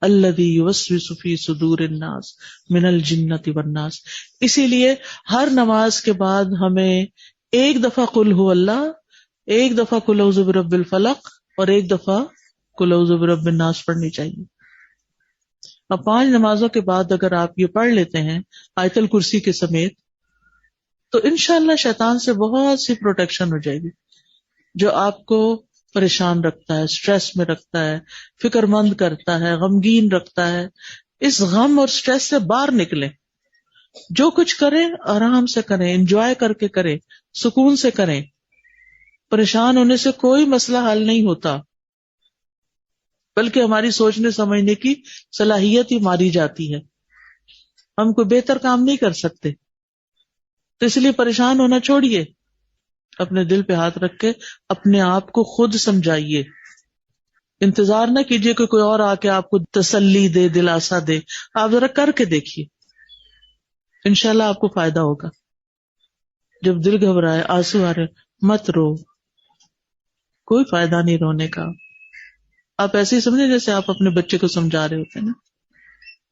الذی یوسوس فی صدور الناس من الجنۃ والناس. اسی لیے ہر نماز کے بعد ہمیں 1 دفعہ قل ھو اللہ, 1 دفعہ قل اعوذ برب الفلق اور 1 دفعہ قل اعوذ برب الناس پڑھنی چاہیے. اب 5 نمازوں کے بعد اگر آپ یہ پڑھ لیتے ہیں آیت الکرسی کے سمیت تو انشاءاللہ شیطان سے بہت سی پروٹیکشن ہو جائے گی. جو آپ کو پریشان رکھتا ہے, سٹریس میں رکھتا ہے, فکر مند کرتا ہے, غمگین رکھتا ہے, اس غم اور سٹریس سے باہر نکلیں. جو کچھ کریں آرام سے کریں, انجوائے کر کے کریں, سکون سے کریں. پریشان ہونے سے کوئی مسئلہ حل نہیں ہوتا, بلکہ ہماری سوچنے سمجھنے کی صلاحیت ہی ماری جاتی ہے. ہم کوئی بہتر کام نہیں کر سکتے. تو اس لیے پریشان ہونا چھوڑیے, اپنے دل پہ ہاتھ رکھ کے اپنے آپ کو خود سمجھائیے. انتظار نہ کیجیے کہ کوئی اور آ کے آپ کو تسلی دے, دلاسا دے. آپ ذرا کر کے دیکھیے, انشاءاللہ آپ کو فائدہ ہوگا. جب دل گھبرائے, آنسو آ رہے, مت رو, کوئی فائدہ نہیں رونے کا. آپ ایسے ہی سمجھیں جیسے آپ اپنے بچے کو سمجھا رہے ہوتے ہیں نا.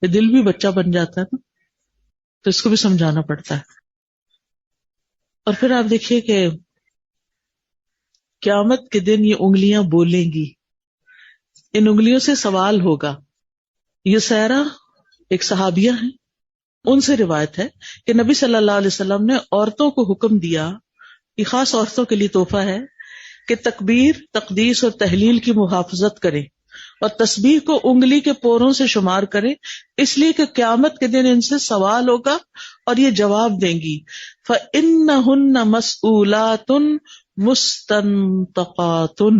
یہ دل بھی بچہ بن جاتا ہے نا, تو اس کو بھی سمجھانا پڑتا ہے. اور پھر آپ دیکھیے کہ قیامت کے دن یہ انگلیاں بولیں گی, ان انگلیوں سے سوال ہوگا. یہ سیرہ ایک صحابیہ ہیں, ان سے روایت ہے کہ نبی صلی اللہ علیہ وسلم نے عورتوں کو حکم دیا, یہ خاص عورتوں کے لیے تحفہ ہے, کہ تکبیر, تقدیس اور تحلیل کی محافظت کریں اور تسبیح کو انگلی کے پوروں سے شمار کریں, اس لیے کہ قیامت کے دن ان سے سوال ہوگا اور یہ جواب دیں گی. فَإِنَّهُنَّ مَسْئُولَاتٌ مُسْتَنْتَقَاتٌ.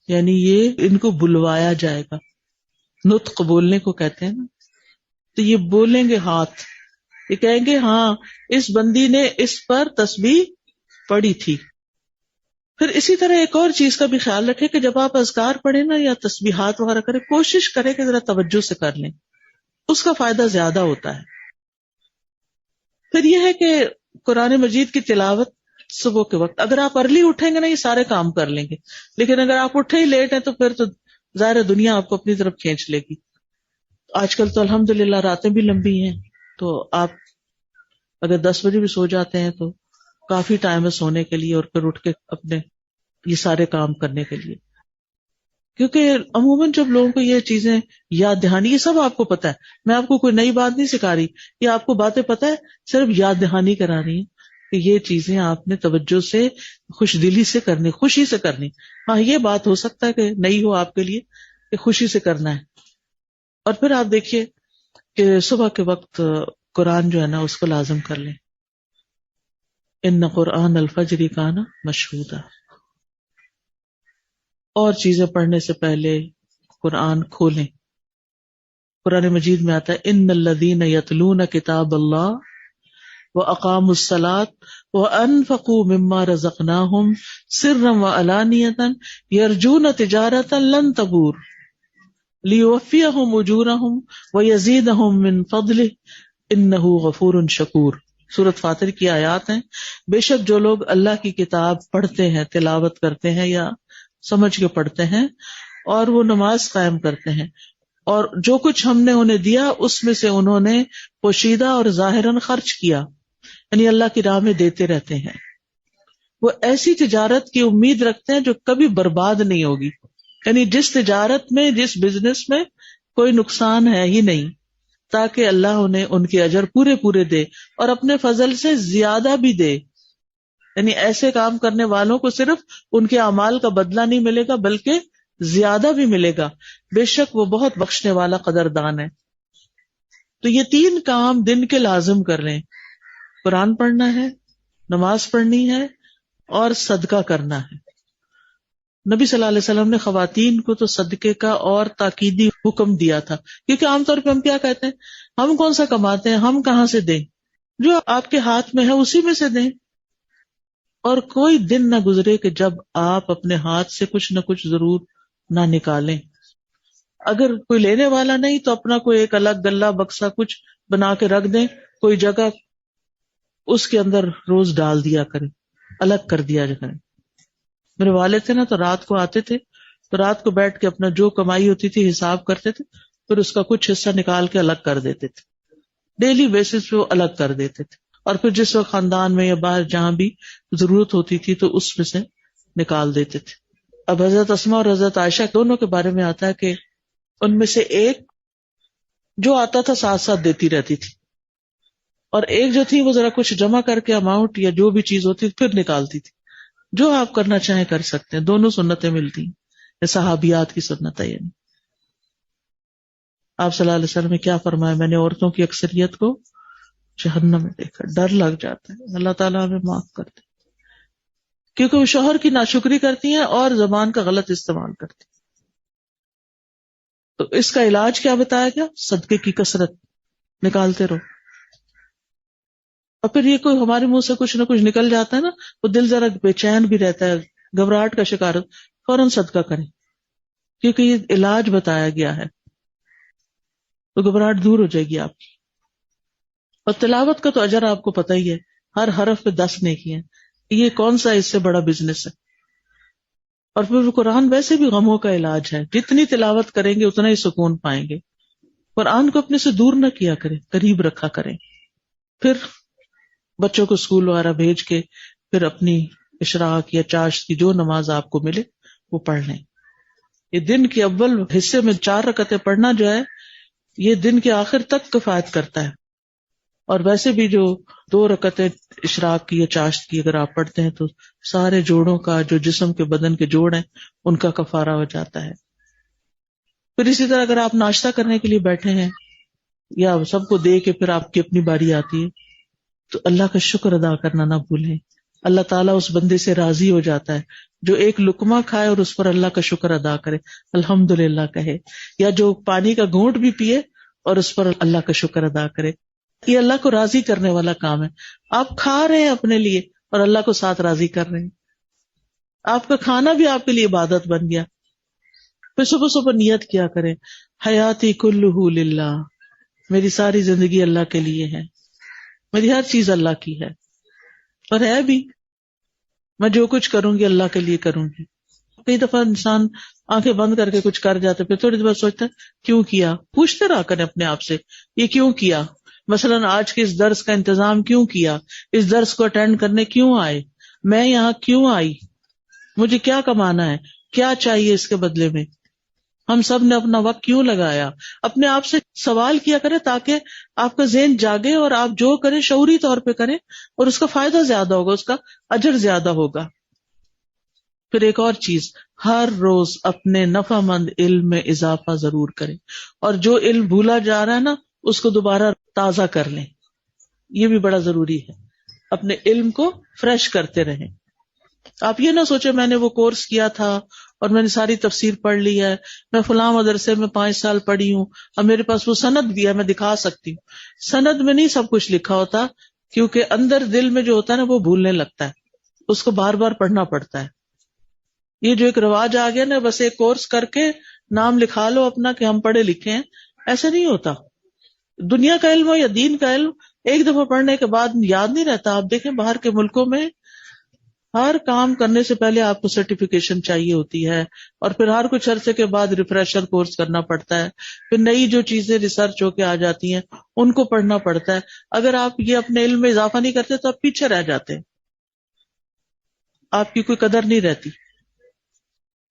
یعنی یہ ان کو بلوایا جائے گا. نطق بولنے کو کہتے ہیں نا. تو یہ بولیں گے ہاتھ، یہ کہیں گے ہاں اس بندی نے اس پر تسبیح پڑھی تھی. پھر اسی طرح ایک اور چیز کا بھی خیال رکھے کہ جب آپ اذکار پڑھیں نا یا تسبیحات وغیرہ کریں، کوشش کریں کہ ذرا توجہ سے کر لیں، اس کا فائدہ زیادہ ہوتا ہے. پھر یہ ہے کہ قرآن مجید کی تلاوت صبح کے وقت، اگر آپ ارلی اٹھیں گے نا یہ سارے کام کر لیں گے، لیکن اگر آپ اٹھے ہی لیٹ ہیں تو پھر تو ظاہر دنیا آپ کو اپنی طرف کھینچ لے گی. آج کل تو الحمدللہ راتیں بھی لمبی ہیں، تو آپ اگر 10 بجے بھی سو جاتے ہیں تو کافی ٹائم ہے سونے کے لیے اور پھر اٹھ کے اپنے یہ سارے کام کرنے کے لیے. کیونکہ عموماً جب لوگوں کو یہ چیزیں یاد دہانی، یہ سب آپ کو پتا ہے، میں آپ کو کوئی نئی بات نہیں سکھا رہی، یہ آپ کو باتیں پتا ہے، صرف یاد دہانی کرا رہی ہیں کہ یہ چیزیں آپ نے توجہ سے خوش دلی سے کرنی، خوشی سے کرنی. ہاں یہ بات ہو سکتا ہے کہ نئی ہو آپ کے لیے کہ خوشی سے کرنا ہے. اور پھر آپ دیکھیے کہ صبح کے وقت قرآن جو ہے نا اس کو لازم کر لیں. ان قرآن الفجر کان مشہودا. اور چیزیں پڑھنے سے پہلے قرآن کھولیں. قرآن مجید میں آتا ہے ان الذین یتلون کتاب اللہ واقاموا الصلاۃ وانفقوا مما رزقناہم سرا وعلانیۃ یرجون تجارۃ لن تبور لیوفیہم اجورہم ویزیدہم من فضلہ انہ غفور شکور. سورۃ فاطر کی آیات ہیں. بے شک جو لوگ اللہ کی کتاب پڑھتے ہیں، تلاوت کرتے ہیں یا سمجھ کے پڑھتے ہیں، اور وہ نماز قائم کرتے ہیں، اور جو کچھ ہم نے انہیں دیا اس میں سے انہوں نے پوشیدہ اور ظاہراً خرچ کیا، یعنی اللہ کی راہ میں دیتے رہتے ہیں، وہ ایسی تجارت کی امید رکھتے ہیں جو کبھی برباد نہیں ہوگی. یعنی جس تجارت میں، جس بزنس میں کوئی نقصان ہے ہی نہیں، تاکہ اللہ انہیں ان کے اجر پورے پورے دے اور اپنے فضل سے زیادہ بھی دے. یعنی ایسے کام کرنے والوں کو صرف ان کے اعمال کا بدلہ نہیں ملے گا بلکہ زیادہ بھی ملے گا. بے شک وہ بہت بخشنے والا قدردان ہے. تو یہ 3 کام دن کے لازم کر رہے ہیں. قرآن پڑھنا ہے، نماز پڑھنی ہے اور صدقہ کرنا ہے. نبی صلی اللہ علیہ وسلم نے خواتین کو تو صدقے کا اور تاکیدی حکم دیا تھا، کیونکہ عام طور پہ ہم کیا کہتے ہیں، ہم کون سا کماتے ہیں، ہم کہاں سے دیں، جو آپ کے ہاتھ میں ہے اسی میں سے دیں. اور کوئی دن نہ گزرے کہ جب آپ اپنے ہاتھ سے کچھ نہ کچھ ضرور نہ نکالیں. اگر کوئی لینے والا نہیں تو اپنا کوئی ایک الگ گلہ بکسا کچھ بنا کے رکھ دیں، کوئی جگہ اس کے اندر روز ڈال دیا کریں، الگ کر دیا کریں. میرے والد تھے نا تو رات کو آتے تھے تو رات کو بیٹھ کے اپنا جو کمائی ہوتی تھی حساب کرتے تھے، پھر اس کا کچھ حصہ نکال کے الگ کر دیتے تھے. ڈیلی بیسس پہ وہ الگ کر دیتے تھے، اور پھر جس وقت خاندان میں یا باہر جہاں بھی ضرورت ہوتی تھی تو اس میں سے نکال دیتے تھے. اب حضرت اسماء اور حضرت عائشہ دونوں کے بارے میں آتا ہے کہ ان میں سے ایک جو آتا تھا ساتھ ساتھ دیتی رہتی تھی، اور ایک جو تھی وہ ذرا کچھ جمع کر کے اماؤنٹ یا جو بھی چیز ہوتی پھر نکالتی تھی. جو آپ کرنا چاہیں کر سکتے ہیں، دونوں سنتیں ملتی ہیں، صحابیات کی سنت ہے. یعنی آپ صلی اللہ علیہ وسلم نے کیا فرمایا، میں نے عورتوں کی اکثریت کو جہنم میں دیکھا، ڈر لگ جاتا ہے. اللہ تعالیٰ ہمیں معاف کرتے، کیونکہ وہ شوہر کی ناشکری کرتی ہیں اور زبان کا غلط استعمال کرتی ہیں. تو اس کا علاج کیا بتایا گیا؟ صدقے کی کثرت، نکالتے رہو. اور پھر یہ کوئی ہمارے منہ سے کچھ نہ کچھ نکل جاتا ہے نا، وہ دل ذرا بے چین بھی رہتا ہے، گھبراہٹ کا شکار، فوراً صدقہ کریں، کیونکہ یہ علاج بتایا گیا ہے، تو گھبراہٹ دور ہو جائے گی آپ کی. اور تلاوت کا تو اجر آپ کو پتہ ہی ہے، ہر حرف پہ 10 نیکی ہیں. یہ کون سا اس سے بڑا بزنس ہے؟ اور پھر قرآن ویسے بھی غموں کا علاج ہے، جتنی تلاوت کریں گے اتنا ہی سکون پائیں گے. قرآن کو اپنے سے دور نہ کیا کریں، قریب رکھا کریں. پھر بچوں کو اسکول وغیرہ بھیج کے پھر اپنی اشراق یا چاشت کی جو نماز آپ کو ملے وہ پڑھ لیں. یہ دن کے اول حصے میں 4 رکعتیں پڑھنا جو ہے یہ دن کے آخر تک کفایت کرتا ہے. اور ویسے بھی جو 2 رکعتیں اشراق کی یا چاشت کی اگر آپ پڑھتے ہیں تو سارے جوڑوں کا، جو جسم کے بدن کے جوڑ ہیں ان کا کفارہ ہو جاتا ہے. پھر اسی طرح اگر آپ ناشتہ کرنے کے لیے بیٹھے ہیں یا سب کو دے کے پھر آپ کی اپنی باری آتی ہے تو اللہ کا شکر ادا کرنا نہ بھولیں اللہ تعالیٰ اس بندے سے راضی ہو جاتا ہے جو ایک لقمہ کھائے اور اس پر اللہ کا شکر ادا کرے، الحمدللہ کہے، یا جو پانی کا گھونٹ بھی پیے اور اس پر اللہ کا شکر ادا کرے. یہ اللہ کو راضی کرنے والا کام ہے. آپ کھا رہے ہیں اپنے لیے اور اللہ کو ساتھ راضی کر رہے ہیں. آپ کا کھانا بھی آپ کے لیے عبادت بن گیا. پھر صبح صبح نیت کیا کریں، حیاتی کلہ للہ، میری ساری زندگی اللہ کے لیے ہے، میری ہر چیز اللہ کی ہے، اور ہے بھی. میں جو کچھ کروں گی اللہ کے لیے کروں گی. کئی دفعہ انسان آنکھیں بند کر کے کچھ کر جاتے، پھر تھوڑی دیر بعد سوچتا ہے کیوں کیا. پوچھتے رہا کریں اپنے آپ سے، یہ کیوں کیا؟ مثلاً آج کے اس درس کا انتظام کیوں کیا؟ اس درس کو اٹینڈ کرنے کیوں آئے؟ میں یہاں کیوں آئی؟ مجھے کیا کمانا ہے؟ کیا چاہیے اس کے بدلے میں؟ ہم سب نے اپنا وقت کیوں لگایا؟ اپنے آپ سے سوال کیا کرے تاکہ آپ کا ذہن جاگے اور آپ جو کریں شعوری طور پہ کریں، اور اس کا فائدہ زیادہ ہوگا، اس کا اجر زیادہ ہوگا. پھر ایک اور چیز، ہر روز اپنے نفع مند علم میں اضافہ ضرور کریں، اور جو علم بھولا جا رہا ہے نا اس کو دوبارہ تازہ کر لیں. یہ بھی بڑا ضروری ہے، اپنے علم کو فریش کرتے رہیں. آپ یہ نہ سوچے میں نے وہ کورس کیا تھا اور میں نے ساری تفسیر پڑھ لی ہے، میں فلاں مدرسے میں 5 سال پڑھی ہوں اور میرے پاس وہ سند بھی ہے، میں دکھا سکتی ہوں. سند میں نہیں سب کچھ لکھا ہوتا، کیونکہ اندر دل میں جو ہوتا ہے نا وہ بھولنے لگتا ہے، اس کو بار بار پڑھنا پڑتا ہے. یہ جو ایک رواج آ گیا نا، بس ایک کورس کر کے نام لکھا لو اپنا کہ ہم پڑھے لکھے ہیں، ایسا نہیں ہوتا. دنیا کا علم ہو یا دین کا علم، ایک دفعہ پڑھنے کے بعد یاد نہیں رہتا. آپ دیکھیں باہر کے ملکوں میں ہر کام کرنے سے پہلے آپ کو سرٹیفکیشن چاہیے ہوتی ہے، اور پھر ہر کچھ عرصے کے بعد ریفریشر کورس کرنا پڑتا ہے. پھر نئی جو چیزیں ریسرچ ہو کے آ جاتی ہیں ان کو پڑھنا پڑتا ہے. اگر آپ یہ اپنے علم میں اضافہ نہیں کرتے تو آپ پیچھے رہ جاتے ہیں، آپ کی کوئی قدر نہیں رہتی.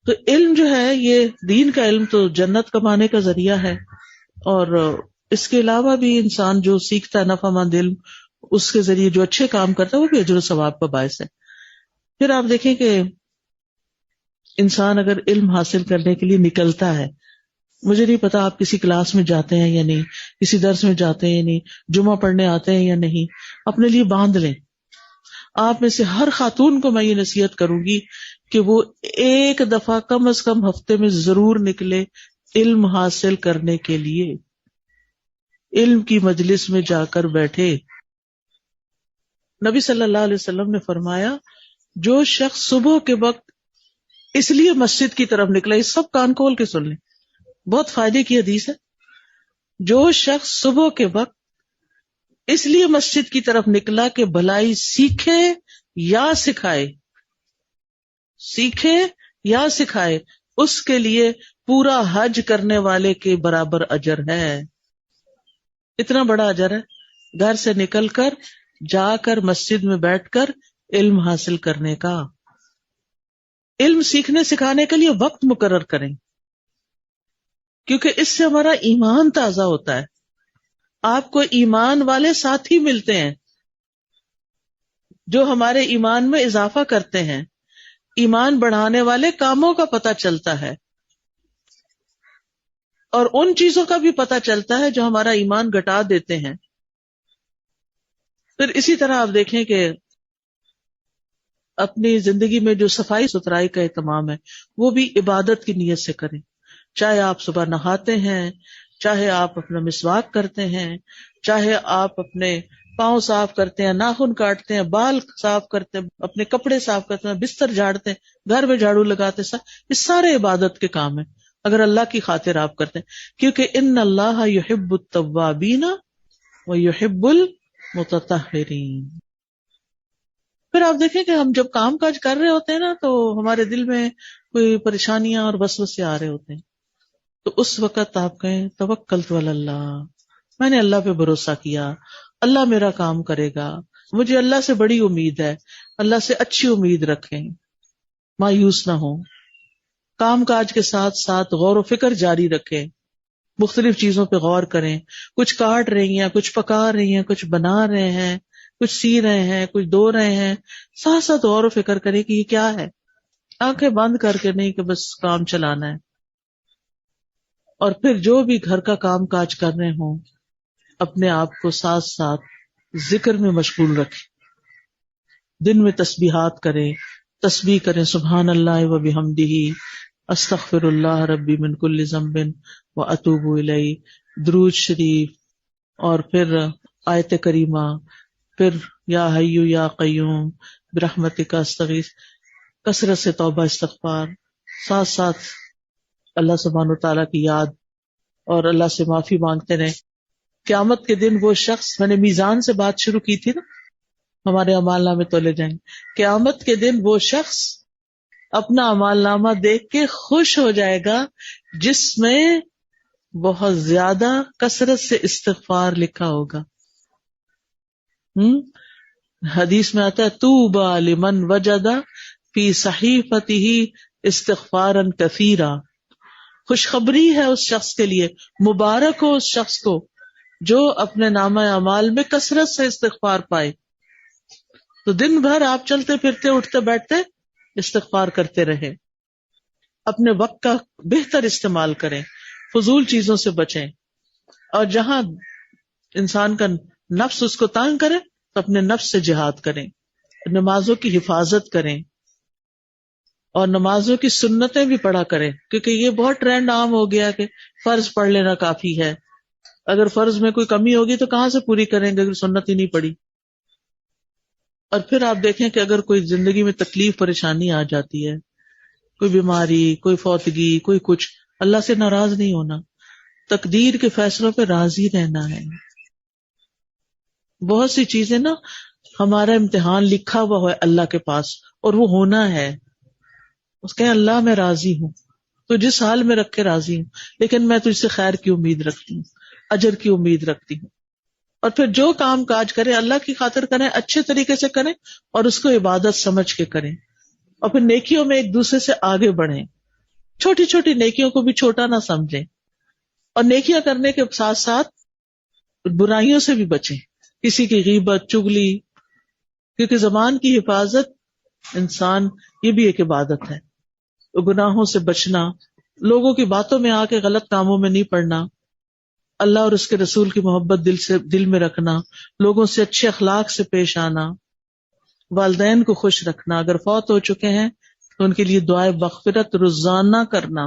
تو علم جو ہے، یہ دین کا علم تو جنت کمانے کا ذریعہ ہے، اور اس کے علاوہ بھی انسان جو سیکھتا ہے نفع مند علم، اس کے ذریعے جو اچھے کام کرتا ہے وہ بھی اجر و ثواب کا باعث ہے. پھر آپ دیکھیں کہ انسان اگر علم حاصل کرنے کے لیے نکلتا ہے، مجھے نہیں پتا آپ کسی کلاس میں جاتے ہیں یا نہیں، کسی درس میں جاتے ہیں یا نہیں، جمعہ پڑھنے آتے ہیں یا نہیں، اپنے لیے باندھ لیں. آپ میں سے ہر خاتون کو میں یہ نصیحت کروں گی کہ وہ ایک دفعہ کم از کم ہفتے میں ضرور نکلے علم حاصل کرنے کے لیے، علم کی مجلس میں جا کر بیٹھے. نبی صلی اللہ علیہ وسلم نے فرمایا، جو شخص صبح کے وقت اس لیے مسجد کی طرف نکلا، یہ سب کان کھول کے سن لیں، بہت فائدے کی حدیث ہے. جو شخص صبح کے وقت اس لیے مسجد کی طرف نکلا کہ بھلائی سیکھے یا سکھائے، سیکھے یا سکھائے، اس کے لیے پورا حج کرنے والے کے برابر اجر ہے. اتنا بڑا اجر ہے گھر سے نکل کر جا کر مسجد میں بیٹھ کر علم حاصل کرنے کا. علم سیکھنے سکھانے کے لیے وقت مقرر کریں، کیونکہ اس سے ہمارا ایمان تازہ ہوتا ہے. آپ کو ایمان والے ساتھی ملتے ہیں جو ہمارے ایمان میں اضافہ کرتے ہیں، ایمان بڑھانے والے کاموں کا پتہ چلتا ہے، اور ان چیزوں کا بھی پتہ چلتا ہے جو ہمارا ایمان گھٹا دیتے ہیں. پھر اسی طرح آپ دیکھیں کہ اپنی زندگی میں جو صفائی ستھرائی کا اہتمام ہے وہ بھی عبادت کی نیت سے کریں. چاہے آپ صبح نہاتے ہیں، چاہے آپ اپنا مسواک کرتے ہیں، چاہے آپ اپنے پاؤں صاف کرتے ہیں، ناخن کاٹتے ہیں، بال صاف کرتے ہیں، اپنے کپڑے صاف کرتے ہیں، بستر جھاڑتے ہیں، گھر میں جھاڑو لگاتے ہیں، یہ سارے عبادت کے کام ہیں اگر اللہ کی خاطر آپ کرتے ہیں، کیونکہ ان اللہ یحب التوابین ویحب المتطہرین. پھر آپ دیکھیں کہ ہم جب کام کاج کر رہے ہوتے ہیں نا تو ہمارے دل میں کوئی پریشانیاں اور وسوسے آ رہے ہوتے ہیں، تو اس وقت آپ کہیں توکلت علی اللہ، میں نے اللہ پہ بھروسہ کیا، اللہ میرا کام کرے گا، مجھے اللہ سے بڑی امید ہے، اللہ سے اچھی امید رکھیں، مایوس نہ ہوں. کام کاج کے ساتھ ساتھ غور و فکر جاری رکھیں، مختلف چیزوں پہ غور کریں، کچھ کاٹ رہی ہیں، کچھ پکا رہی ہیں، کچھ بنا رہے ہیں، کچھ سی رہے ہیں، کچھ دھو رہے ہیں، ساتھ ساتھ غور و فکر کریں کہ یہ کیا ہے، آنکھیں بند کر کے نہیں کہ بس کام چلانا ہے. اور پھر جو بھی گھر کا کام کاج کر رہے ہوں اپنے آپ کو ساتھ ساتھ ذکر میں مشغول رکھیں. دن میں تسبیحات کریں، تسبیح کریں، سبحان اللہ و بحمدہ، استغفر اللہ ربی من کل ذنب و اتوب الیہ، درود شریف، اور پھر آیت کریمہ، پھر یا حیو یا قیوم برحمتک استغیث، کثرت سے توبہ استغفار، ساتھ ساتھ اللہ سبحانہ وتعالیٰ کی یاد اور اللہ سے معافی مانگتے رہیں۔ قیامت کے دن وہ شخص، میں نے میزان سے بات شروع کی تھی نا، ہمارے اعمال نامے تولے جائیں گے، قیامت کے دن وہ شخص اپنا اعمال نامہ دیکھ کے خوش ہو جائے گا جس میں بہت زیادہ کثرت سے استغفار لکھا ہوگا۔ حدیث میں آتا ہے طوبی لمن وجد فی صحیفتہ استغفارا کثیرا، خوشخبری ہے اس شخص کے لیے، مبارک ہو اس شخص کو جو اپنے نامہ اعمال میں کثرت سے استغفار پائے۔ تو دن بھر آپ چلتے پھرتے اٹھتے بیٹھتے استغفار کرتے رہیں، اپنے وقت کا بہتر استعمال کریں، فضول چیزوں سے بچیں، اور جہاں انسان کا نفس اس کو تنگ کرے تو اپنے نفس سے جہاد کریں، نمازوں کی حفاظت کریں، اور نمازوں کی سنتیں بھی پڑھا کریں، کیونکہ یہ بہت ٹرینڈ عام ہو گیا کہ فرض پڑھ لینا کافی ہے، اگر فرض میں کوئی کمی ہوگی تو کہاں سے پوری کریں گے اگر سنت ہی نہیں پڑھی۔ اور پھر آپ دیکھیں کہ اگر کوئی زندگی میں تکلیف پریشانی آ جاتی ہے، کوئی بیماری، کوئی فوتگی، کوئی کچھ، اللہ سے ناراض نہیں ہونا، تقدیر کے فیصلوں پہ راضی رہنا ہے۔ بہت سی چیزیں نا، ہمارا امتحان لکھا ہوا ہے اللہ کے پاس اور وہ ہونا ہے، اس کہیں اللہ میں راضی ہوں، تو جس حال میں رکھ کے راضی ہوں، لیکن میں تجھ سے خیر کی امید رکھتی ہوں، اجر کی امید رکھتی ہوں۔ اور پھر جو کام کاج کریں اللہ کی خاطر کریں، اچھے طریقے سے کریں، اور اس کو عبادت سمجھ کے کریں، اور پھر نیکیوں میں ایک دوسرے سے آگے بڑھیں، چھوٹی چھوٹی نیکیوں کو بھی چھوٹا نہ سمجھیں، اور نیکیاں کرنے کے ساتھ ساتھ برائیوں سے بھی بچیں، کسی کی غیبت، چگلی، کیونکہ زبان کی حفاظت انسان، یہ بھی ایک عبادت ہے، گناہوں سے بچنا، لوگوں کی باتوں میں آ کے غلط کاموں میں نہیں پڑنا، اللہ اور اس کے رسول کی محبت دل میں رکھنا، لوگوں سے اچھے اخلاق سے پیش آنا، والدین کو خوش رکھنا، اگر فوت ہو چکے ہیں تو ان کے لیے دعائے مغفرت روزانہ کرنا۔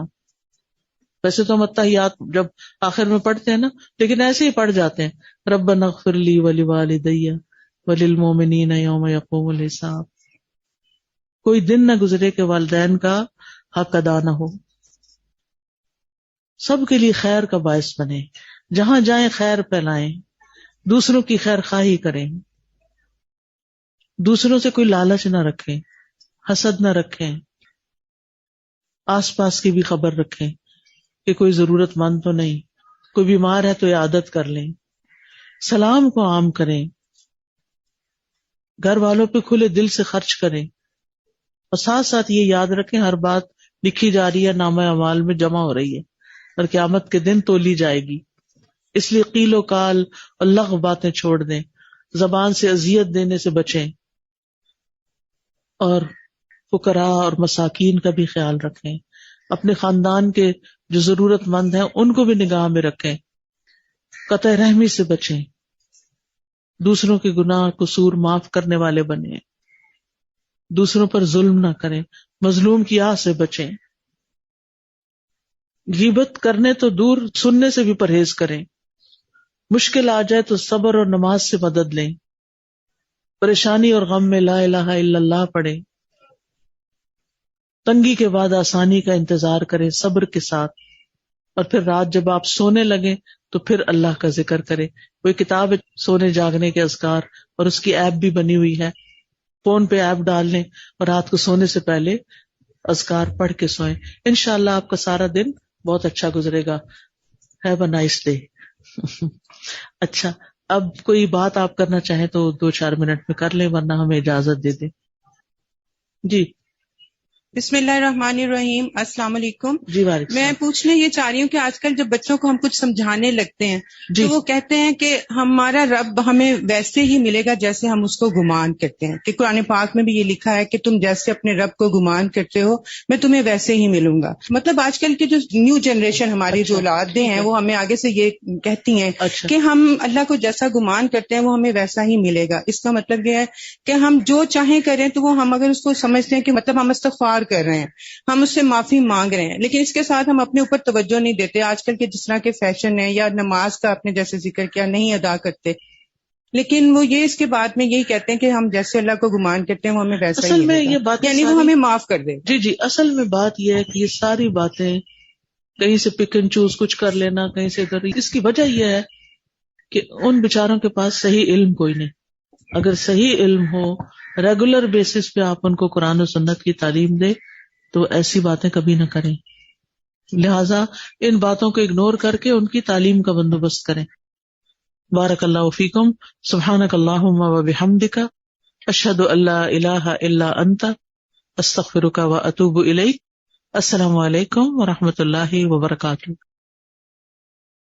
ویسے تو ہم اتحیات جب آخر میں پڑھتے ہیں نا، لیکن ایسے ہی پڑھ جاتے ہیں، ربنا اغفر لی ولوالدی وللمؤمنین یوم یقوم الحساب۔ کوئی دن نہ گزرے کہ والدین کا حق ادا نہ ہو، سب کے لیے خیر کا باعث بنے، جہاں جائیں خیر پھیلائیں، دوسروں کی خیر خواہی کریں، دوسروں سے کوئی لالچ نہ رکھیں، حسد نہ رکھیں، آس پاس کی بھی خبر رکھیں کہ کوئی ضرورت مند تو نہیں، کوئی بیمار ہے تو عیادت کر لیں، سلام کو عام کریں، گھر والوں پہ کھلے دل سے خرچ کریں، اور ساتھ ساتھ یہ یاد رکھیں ہر بات لکھی جا رہی ہے، نامہ اعمال میں جمع ہو رہی ہے اور قیامت کے دن تولی جائے گی، اس لیے قیل و قال اور لغو باتیں چھوڑ دیں، زبان سے اذیت دینے سے بچیں، اور فقراء اور مساکین کا بھی خیال رکھیں، اپنے خاندان کے جو ضرورت مند ہیں ان کو بھی نگاہ میں رکھیں، قطع رحمی سے بچیں، دوسروں کے گناہ قصور معاف کرنے والے بنیں، دوسروں پر ظلم نہ کریں، مظلوم کی آہ سے بچیں، غیبت کرنے تو دور، سننے سے بھی پرہیز کریں، مشکل آ جائے تو صبر اور نماز سے مدد لیں، پریشانی اور غم میں لا الہ الا اللہ پڑھیں، تنگی کے بعد آسانی کا انتظار کریں صبر کے ساتھ، اور پھر رات جب آپ سونے لگیں تو پھر اللہ کا ذکر کریں۔ کوئی کتاب ہے سونے جاگنے کے اذکار، اور اس کی ایپ بھی بنی ہوئی ہے، فون پہ ایپ ڈال لیں اور رات کو سونے سے پہلے اذکار پڑھ کے سوئیں، انشاءاللہ آپ کا سارا دن بہت اچھا گزرے گا۔ Have a nice day. اچھا، اب کوئی بات آپ کرنا چاہیں تو 2-4 منٹ میں کر لیں، ورنہ ہمیں اجازت دے دیں۔ جی بسم اللہ الرحمن الرحیم. السلام علیکم. جی وعلیکم میں السلام. پوچھنے یہ چاہ رہی ہوں کہ آج کل جب بچوں کو ہم کچھ سمجھانے لگتے ہیں جی تو وہ کہتے ہیں کہ ہمارا رب ہمیں ویسے ہی ملے گا جیسے ہم اس کو گمان کرتے ہیں، کہ قرآن پاک میں بھی یہ لکھا ہے کہ تم جیسے اپنے رب کو گمان کرتے ہو میں تمہیں ویسے ہی ملوں گا. مطلب آج کل کی جو نیو جنریشن ہماری جو اولادیں ہیں وہ ہمیں آگے سے یہ کہتی ہیں اچھا کہ ہم اللہ کو جیسا گمان کرتے ہیں وہ ہمیں ویسا ہی ملے گا. اس کا مطلب یہ ہے کہ ہم جو چاہیں کریں تو وہ ہم اگر اس کو سمجھتے ہیں کہ مطلب ہم استغفار کر رہے ہیں، ہم اس سے معافی مانگ رہے ہیں، لیکن اس کے ساتھ ہم اپنے اوپر توجہ نہیں دیتے. آج کل کے جس طرح کے فیشن ہے یا نماز کا اپنے جیسے ذکر کیا نہیں ادا کرتے، لیکن وہ یہ اس کے بعد میں یہی کہتے ہیں کہ ہم جیسے اللہ کو گمان کرتے ہیں وہ ہمیں ویسا ہی اصل میں ملے یہ گا، باتیں یعنی وہ ساری ہمیں معاف کر دے. جی اصل میں بات یہ ہے کہ یہ ساری باتیں کہیں سے پک اینڈ چوز کچھ کر لینا کہیں سے کر، اس کی وجہ یہ ہے کہ ان بیچاروں کے پاس صحیح علم کوئی نہیں. اگر صحیح علم ہو، ریگولر بیسس پہ آپ ان کو قرآن و سنت کی تعلیم دے تو ایسی باتیں کبھی نہ کریں. لہٰذا ان باتوں کو اگنور کر کے ان کی تعلیم کا بندوبست کریں. بارک اللہ فیکم. سبحانک اللہم و بحمدک، اشہد ان لا الہ الا انت، استغفرک و اتوب الیک. السلام علیکم و رحمۃ اللہ وبرکاتہ.